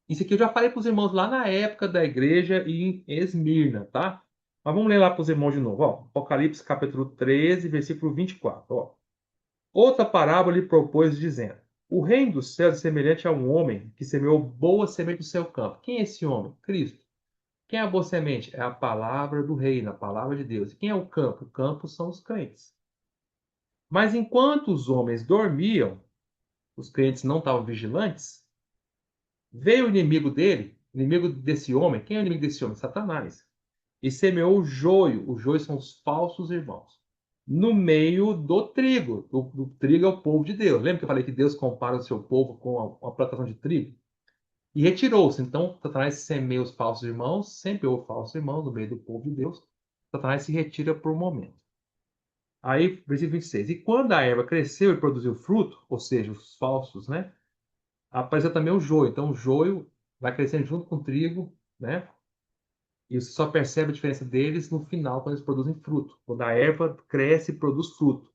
Isso aqui eu já falei para os irmãos lá na época da igreja em Esmirna, tá? Mas vamos ler lá para os irmãos de novo. Ó. Apocalipse capítulo 13, versículo 24. Ó. Outra parábola lhe propôs, dizendo: O reino dos céus é semelhante a um homem que semeou boa semente no seu campo. Quem é esse homem? Cristo. Quem é a boa semente? É a palavra do reino, a palavra de Deus. E quem é o campo? O campo são os crentes. Mas enquanto os homens dormiam, os crentes não estavam vigilantes, veio o inimigo dele, inimigo desse homem. Quem é o inimigo desse homem? Satanás. E semeou o joio. O joio são os falsos irmãos. No meio do trigo. O trigo é o povo de Deus. Lembra que eu falei que Deus compara o seu povo com a plantação de trigo? E retirou-se. Então, Satanás semeia os falsos irmãos, semeou falsos irmãos no meio do povo de Deus. Satanás se retira por um momento. Aí, versículo 26. E quando a erva cresceu e produziu fruto, ou seja, os falsos, né? Apareceu também o joio. Então, o joio vai crescendo junto com o trigo, né? E você só percebe a diferença deles no final, quando eles produzem fruto. Quando a erva cresce e produz fruto.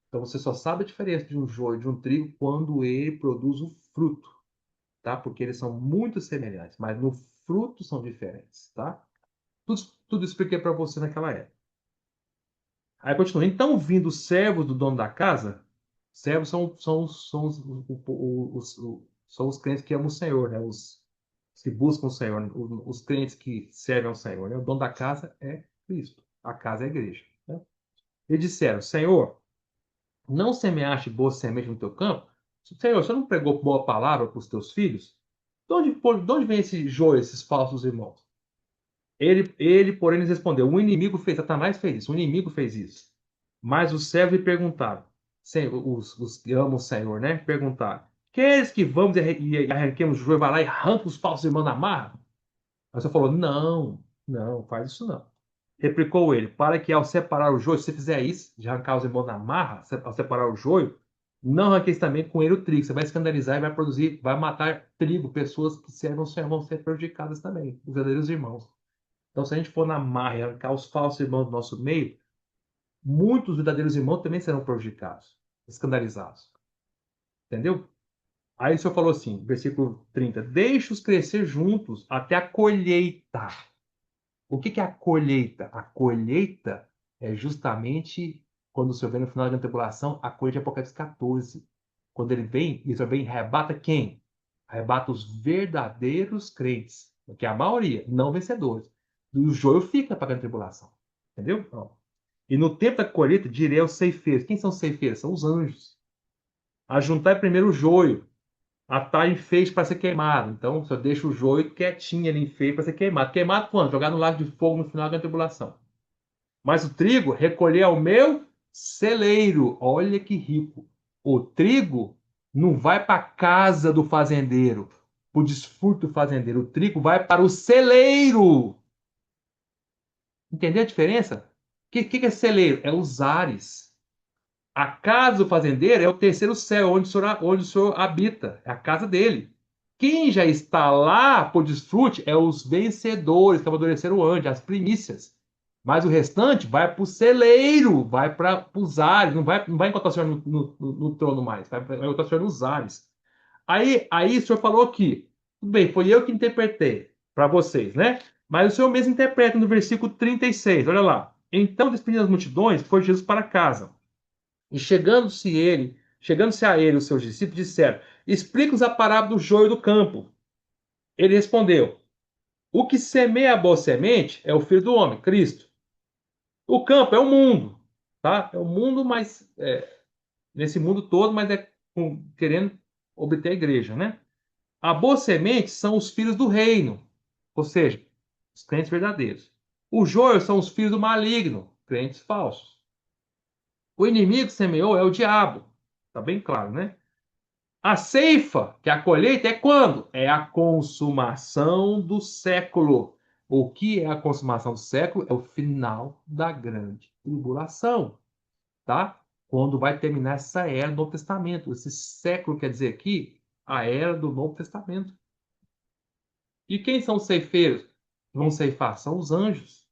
Então, você só sabe a diferença de um joio e de um trigo quando ele produz o fruto, tá? Porque eles são muito semelhantes, mas no fruto são diferentes, tá? Tudo expliquei para você naquela época. Aí continua. Então, vindo os servos do dono da casa, servos são os crentes que amam o Senhor, né? Os que buscam o Senhor, os crentes que servem ao Senhor, né? O dono da casa é Cristo, a casa é a igreja, né? E disseram: Senhor, não semeaste boa semente no teu campo? Senhor, você não pregou boa palavra para os teus filhos? De onde vem esse joio, esses falsos irmãos? Porém, lhes respondeu: o inimigo fez, Satanás fez isso, o inimigo fez isso. Mas os servos lhe perguntaram, os que amam o Senhor, né? Perguntaram: queres que vamos e arranquemos o joio, vai lá e arranca os falsos irmãos na marra? Aí você falou: não, não, faz isso não. Replicou ele: para que ao separar o joio, se você fizer isso, de arrancar os irmãos na marra, ao separar o joio, não arranqueis também com ele o trigo. Você vai escandalizar e vai produzir, vai matar trigo, pessoas que servem o Senhor vão ser prejudicadas também, os verdadeiros irmãos. Então, se a gente for na marra e arrancar os falsos irmãos do nosso meio, muitos verdadeiros irmãos também serão prejudicados, escandalizados. Entendeu? Aí o Senhor falou assim, versículo 30, deixa-os crescer juntos até a colheita. O que é a colheita? A colheita é justamente quando o Senhor vem no final da tribulação, a colheita de Apocalipse 14. Quando ele vem, e o Senhor vem e arrebata quem? Arrebata os verdadeiros crentes, que é a maioria, não vencedores. E o joio fica para a tribulação. Entendeu? Não. E no tempo da colheita, direi aos ceifeiros. Quem são os ceifeiros? São os anjos. Ajuntai primeiro o joio, atar em feixe para ser queimado. Então, só deixa o joio quietinho ali em feixe para ser queimado. Queimado quando? Jogar no lago de fogo no final da tribulação. Mas o trigo, recolher ao meu celeiro. Olha que rico. O trigo não vai para a casa do fazendeiro, para o desfruto do fazendeiro. O trigo vai para o celeiro. Entendeu a diferença? O que é celeiro? É os ares. A casa do fazendeiro é o terceiro céu, onde o Senhor habita. É a casa dele. Quem já está lá por desfrute é os vencedores que amadureceram antes, as primícias. Mas o restante vai para o celeiro, vai para os ares, não vai encontrar o Senhor no trono mais, vai encontrar o Senhor nos ares. Aí o Senhor falou aqui, tudo bem, foi eu que interpretei para vocês, né? Mas o Senhor mesmo interpreta no versículo 36, olha lá. Então, despedindo as multidões, foi Jesus para casa. E chegando-se a ele, os seus discípulos disseram: explica-nos a parábola do joio do campo. Ele respondeu: o que semeia a boa semente é o Filho do Homem, Cristo. O campo é o mundo, tá? É o mundo, mas nesse mundo todo, mas querendo obter a igreja, né? A boa semente são os filhos do reino, ou seja, os crentes verdadeiros. O joio são os filhos do maligno, crentes falsos. O inimigo que semeou é o diabo, tá bem claro, né? A ceifa, que é a colheita, é quando? É a consumação do século. O que é a consumação do século? É o final da grande tribulação, tá? Quando vai terminar essa era do Novo Testamento. Esse século quer dizer aqui a era do Novo Testamento. E quem são os ceifeiros que vão ceifar? São os anjos.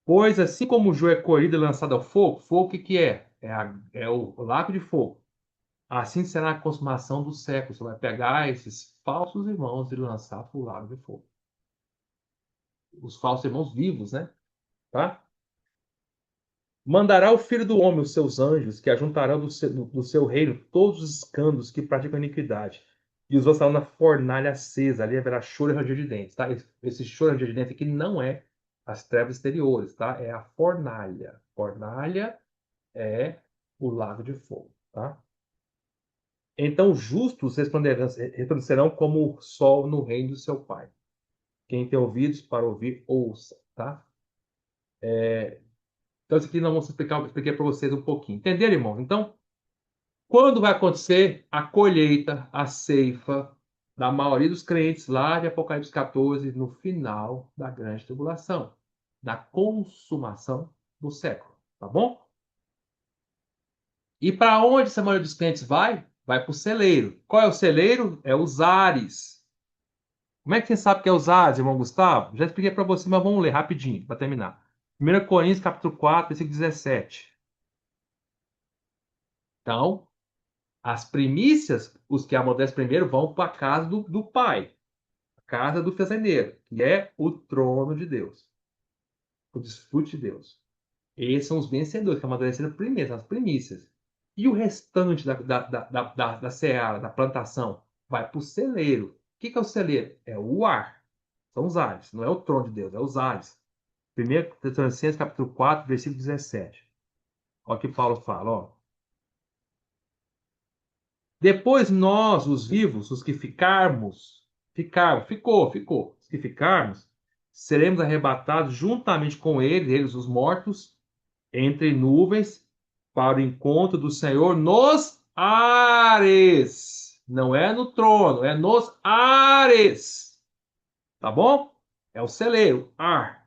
Pois assim como o joio é colhido e lançado ao fogo, fogo o que que é? É o lago de fogo. Assim será a consumação do século. Você vai pegar esses falsos irmãos e lançar para o lago de fogo. Os falsos irmãos vivos, né? Tá? Mandará o Filho do Homem os seus anjos, que ajuntarão do seu reino todos os escândalos que praticam iniquidade. E os lançarão na fornalha acesa. Ali haverá choro e ranger de dentes. Tá? Esse choro e ranger de dentes aqui não é as trevas exteriores, tá? É a fornalha. Fornalha é o lago de fogo, tá? Então, os justos resplandecerão como o sol no reino do seu Pai. Quem tem ouvidos para ouvir, ouça, tá? Então, isso aqui nós vamos explicar, eu expliquei para vocês um pouquinho. Entenderam, irmão? Então, quando vai acontecer a colheita, a ceifa da maioria dos crentes lá de Apocalipse 14, no final da grande tribulação, da consumação do século, tá bom? E para onde essa maioria dos crentes vai? Vai para o celeiro. Qual é o celeiro? É os ares. Como é que você sabe que é os Ares, irmão Gustavo? Já expliquei para você, mas vamos ler rapidinho, para terminar. 1 Coríntios, capítulo 4, versículo 17. Então, as primícias, os que amadurece primeiro, vão para a casa do Pai, a casa do fazendeiro, que é o trono de Deus, o desfrute de Deus. Esses são os vencedores, que amadureceram primeiro, as primícias. E o restante da seara, da plantação, vai para o celeiro. O que é o celeiro? É o ar. São os ares, não é o trono de Deus, é os ares. 1 Tessalonicenses, capítulo 4, versículo 17. Olha o que Paulo fala, ó. Depois nós, os vivos, os que os que ficarmos, seremos arrebatados juntamente com eles, os mortos, entre nuvens, para o encontro do Senhor nos ares. Não é no trono, é nos ares. Tá bom? É o celeiro, ar.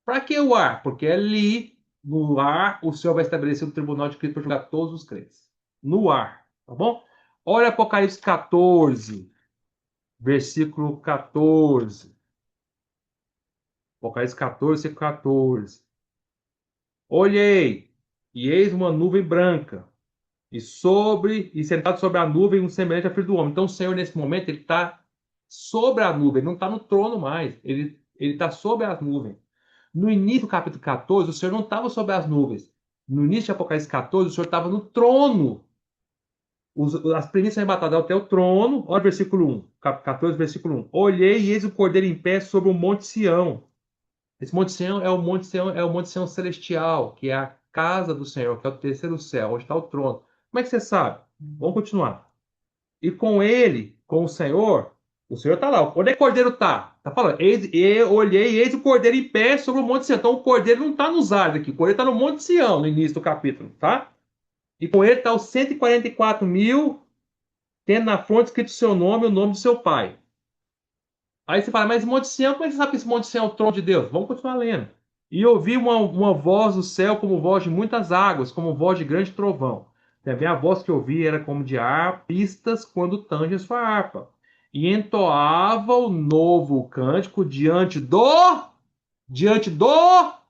Para que o ar? Porque ali, no ar, o Senhor vai estabelecer o tribunal de Cristo para julgar todos os crentes. No ar, tá bom? Olha Apocalipse 14, versículo 14. Apocalipse 14, versículo 14. Olhei, e eis uma nuvem branca, e sentado sobre a nuvem, um semelhante a filho do homem. Então o Senhor, nesse momento, ele está sobre a nuvem, ele não está no trono mais, ele está sobre as nuvens. No início do capítulo 14, o Senhor não estava sobre as nuvens. No início de Apocalipse 14, o Senhor estava no trono. As primícias arrebatadas até o trono. Olha o versículo 1. Capítulo 14, versículo 1. Olhei e eis o cordeiro em pé sobre o monte Sião. Esse monte Sião é o monte Sião, é o monte Sião celestial, que é a casa do Senhor, que é o terceiro céu, onde está o trono. Como é que você sabe? Vamos continuar. E com ele, com o Senhor está lá. Onde é que o cordeiro está? Está falando, eu olhei e eis o cordeiro em pé sobre o monte Sião. Então o cordeiro não está nos ares aqui, o cordeiro está no monte Sião, no início do capítulo, tá? E com ele está os 144 mil, tendo na fronte escrito o seu nome e o nome do seu pai. Aí você fala, mas Monte Sião, como é que você sabe que esse Monte Sião é o trono de Deus? Vamos continuar lendo. E ouvi uma voz do céu como voz de muitas águas, como voz de grande trovão. Também a voz que ouvi era como de harpistas quando tange a sua harpa. E entoava o novo cântico diante do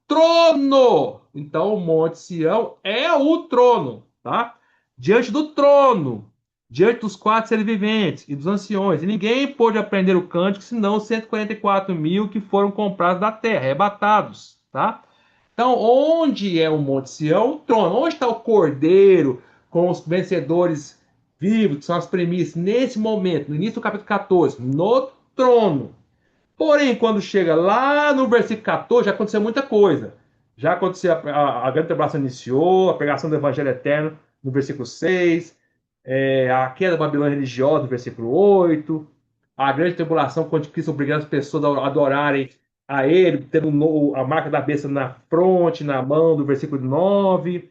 trono. Então, o Monte Sião é o trono, tá? Diante do trono, diante dos quatro seres viventes e dos anciões. E ninguém pôde aprender o cântico, senão os 144 mil que foram comprados da terra, arrebatados, tá? Então, onde é o Monte Sião? O trono. Onde está o cordeiro com os vencedores vivos, que são as premissas, nesse momento, no início do capítulo 14? No trono. Porém, quando chega lá no versículo 14, já aconteceu muita coisa. Já aconteceu, a grande tribulação iniciou, a pregação do evangelho eterno no versículo 6, a queda da Babilônia religiosa no versículo 8, a grande tribulação quando Cristo obrigando as pessoas a adorarem a ele, tendo a marca da besta na fronte, na mão, do versículo 9,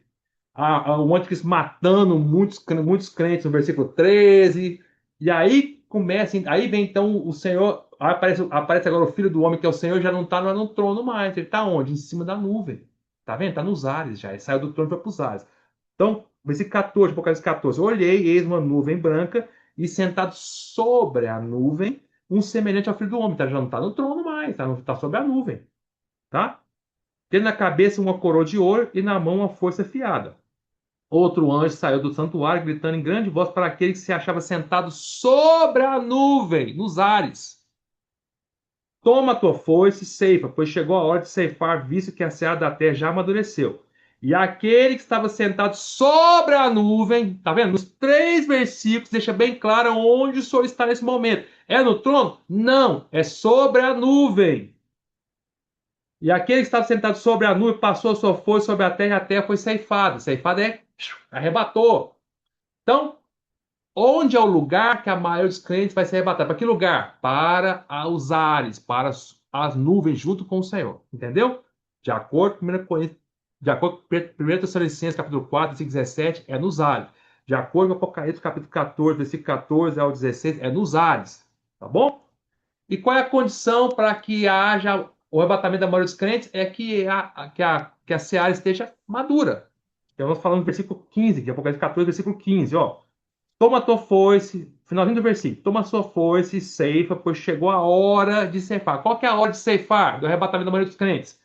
o anticristo matando muitos crentes no versículo 13. E aí começa, aí vem então o Senhor, aparece agora o Filho do Homem, que é o Senhor, já não está no trono mais. Ele está onde? Em cima da nuvem. Tá vendo? Está nos ares já. Ele saiu do trono e foi para os ares. Então, versículo 14, Apocalipse 14. Olhei, eis uma nuvem branca, e sentado sobre a nuvem, um semelhante ao Filho do Homem. Tá? Já não está no trono mais, tá sobre a nuvem. Tá? Tendo na cabeça uma coroa de ouro e na mão uma força afiada. Outro anjo saiu do santuário, gritando em grande voz para aquele que se achava sentado sobre a nuvem, nos ares. Toma a tua foice e ceifa, pois chegou a hora de ceifar, visto que a seara da terra já amadureceu. E aquele que estava sentado sobre a nuvem, tá vendo? Nos três versículos deixa bem claro onde o Senhor está nesse momento. É no trono? Não, é sobre a nuvem. E aquele que estava sentado sobre a nuvem passou a sua foice sobre a terra, e a terra foi ceifada. Ceifada é arrebatou. Então, onde é o lugar que a maioria dos crentes vai ser arrebatada? Para que lugar? Para os ares, para as nuvens, junto com o Senhor. Entendeu? De acordo com 1 Coríntios, de acordo com 1 Tessalonicenses, capítulo 4, versículo 17, é nos ares. De acordo com Apocalipse, capítulo 14, versículo 14 ao 16, é nos ares. Tá bom? E qual é a condição para que haja o arrebatamento da maioria dos crentes? É que a seara esteja madura. Então, nós falamos no versículo 15, que é Apocalipse 14, versículo 15, ó. Toma a tua foice, finalzinho do versículo, toma a sua foice e ceifa, pois chegou a hora de ceifar. Qual que é a hora de ceifar? Do arrebatamento da maioria dos crentes?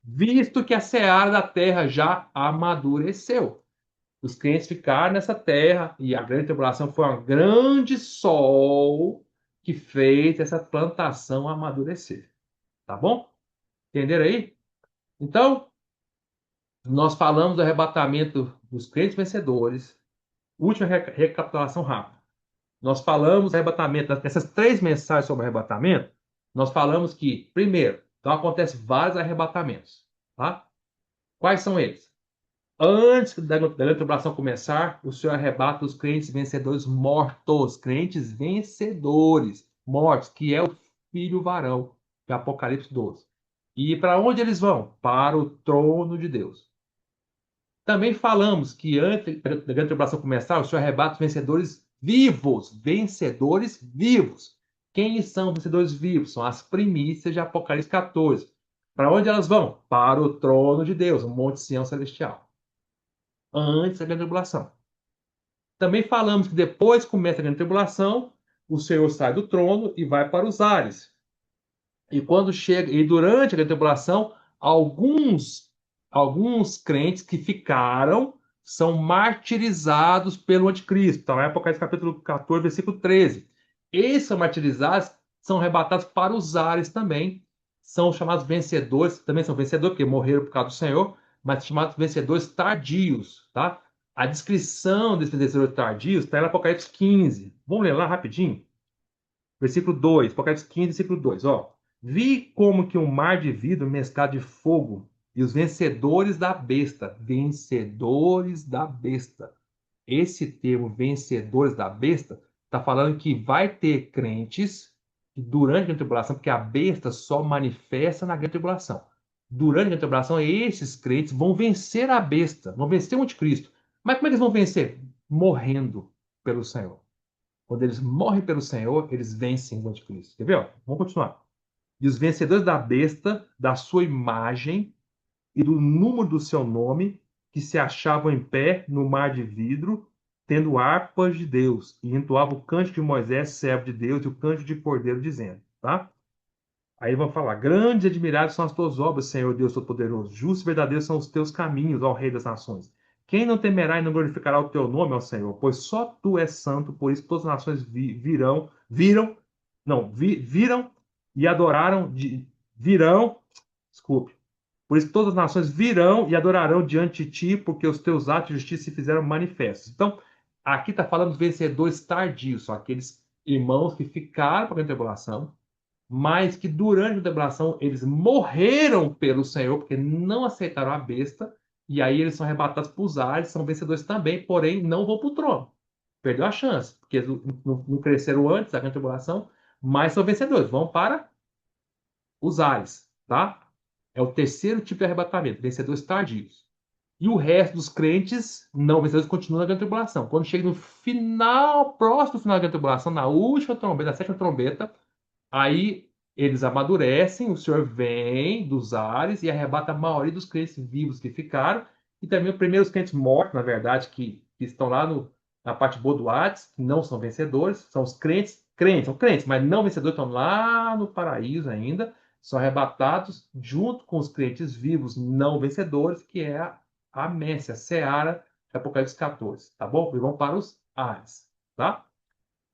Visto que a seara da terra já amadureceu. Os crentes ficaram nessa terra e a grande tribulação foi um grande sol que fez essa plantação amadurecer. Tá bom? Entenderam aí? Então, nós falamos do arrebatamento dos crentes vencedores. Última recapitulação rápida. Nós falamos do arrebatamento, dessas três mensagens sobre arrebatamento, nós falamos que, primeiro, então acontece vários arrebatamentos. Tá? Quais são eles? Antes da grande tribulação começar, o Senhor arrebata os crentes vencedores mortos, crentes vencedores mortos, que é o filho varão, de Apocalipse 12. E para onde eles vão? Para o trono de Deus. Também falamos que antes da grande tribulação começar, o Senhor arrebata os vencedores vivos. Vencedores vivos. Quem são vencedores vivos? São as primícias de Apocalipse 14. Para onde elas vão? Para o trono de Deus, o Monte Sião Celestial. Antes da grande tribulação. Também falamos que depois que começa a grande tribulação, o Senhor sai do trono e vai para os ares. E quando chega, e durante a grande tribulação, alguns crentes que ficaram são martirizados pelo anticristo. Então, é Apocalipse capítulo 14, versículo 13. Esses são martirizados, são arrebatados para os ares também. São chamados vencedores, também são vencedores, porque morreram por causa do Senhor, mas chamados vencedores tardios, tá? A descrição desses vencedores tardios está em Apocalipse 15. Vamos ler lá rapidinho? Versículo 2, Apocalipse 15, versículo 2, ó. Vi como que um mar de vidro mesclado de fogo e os vencedores da besta. Esse termo, vencedores da besta, está falando que vai ter crentes que durante a grande tribulação, porque a besta só manifesta na grande tribulação. Durante a grande tribulação, esses crentes vão vencer a besta, vão vencer o anticristo. Mas como é que eles vão vencer? Morrendo pelo Senhor. Quando eles morrem pelo Senhor, eles vencem o anticristo. Quer ver? Ó? Vamos continuar. E os vencedores da besta, da sua imagem e do número do seu nome, que se achavam em pé no mar de vidro, tendo harpas de Deus, e entoavam o cântico de Moisés, servo de Deus, e o cântico de Cordeiro, dizendo, tá? Aí vão falar, grandes e admiráveis são as tuas obras, Senhor Deus Todo-Poderoso, justos e verdadeiros são os teus caminhos, ó Rei das Nações. Quem não temerá e não glorificará o teu nome, ó Senhor? Pois só tu és santo, por isso todas as nações viram e adoraram, desculpe, por isso todas as nações virão e adorarão diante de ti, porque os teus atos de justiça se fizeram manifestos. Então, aqui está falando dos vencedores tardios, são aqueles irmãos que ficaram para a tribulação, mas que durante a tribulação eles morreram pelo Senhor, porque não aceitaram a besta, e aí eles são arrebatados para os ares, são vencedores também, porém não vão para o trono. Perdeu a chance, porque eles não cresceram antes da grande tribulação, mas são vencedores, vão para os ares, tá? É o terceiro tipo de arrebatamento, vencedores tardios. E o resto dos crentes não vencedores continuam na grande tribulação. Quando chega no final, próximo do final da grande tribulação, na última trombeta, na sétima trombeta, aí eles amadurecem, o Senhor vem dos ares e arrebata a maioria dos crentes vivos que ficaram, e também os primeiros crentes mortos, na verdade, que estão lá na parte boa do Hades, que não são vencedores, são os são crentes, mas não vencedores, estão lá no paraíso ainda, são arrebatados junto com os crentes vivos não vencedores, que é a Messe, a Seara, Apocalipse 14, tá bom? E vão para os Ares, tá?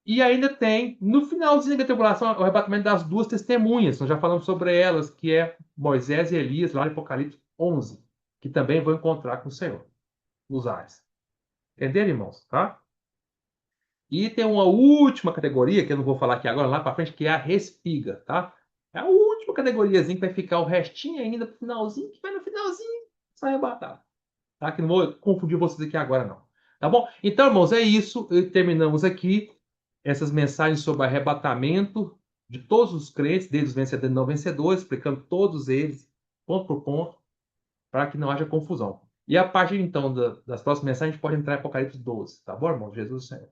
E ainda tem, no finalzinho da tribulação, o arrebatamento das duas testemunhas. Nós já falamos sobre elas, que é Moisés e Elias, lá em Apocalipse 11, que também vão encontrar com o Senhor, nos ares. Entenderam, irmãos? Tá? E tem uma última categoria, que eu não vou falar aqui agora, lá para frente, que é a respiga, tá? É a última categoriazinha que vai ficar o restinho ainda pro finalzinho, que vai no finalzinho sai arrebatado. Tá? Que não vou confundir vocês aqui agora, não. Tá bom? Então, irmãos, é isso. Terminamos aqui essas mensagens sobre arrebatamento de todos os crentes, desde os vencedores e não vencedores, explicando todos eles, ponto por ponto, para que não haja confusão. E a partir, então, das próximas mensagens, a gente pode entrar em Apocalipse 12. Tá bom, irmão? Jesus Senhor.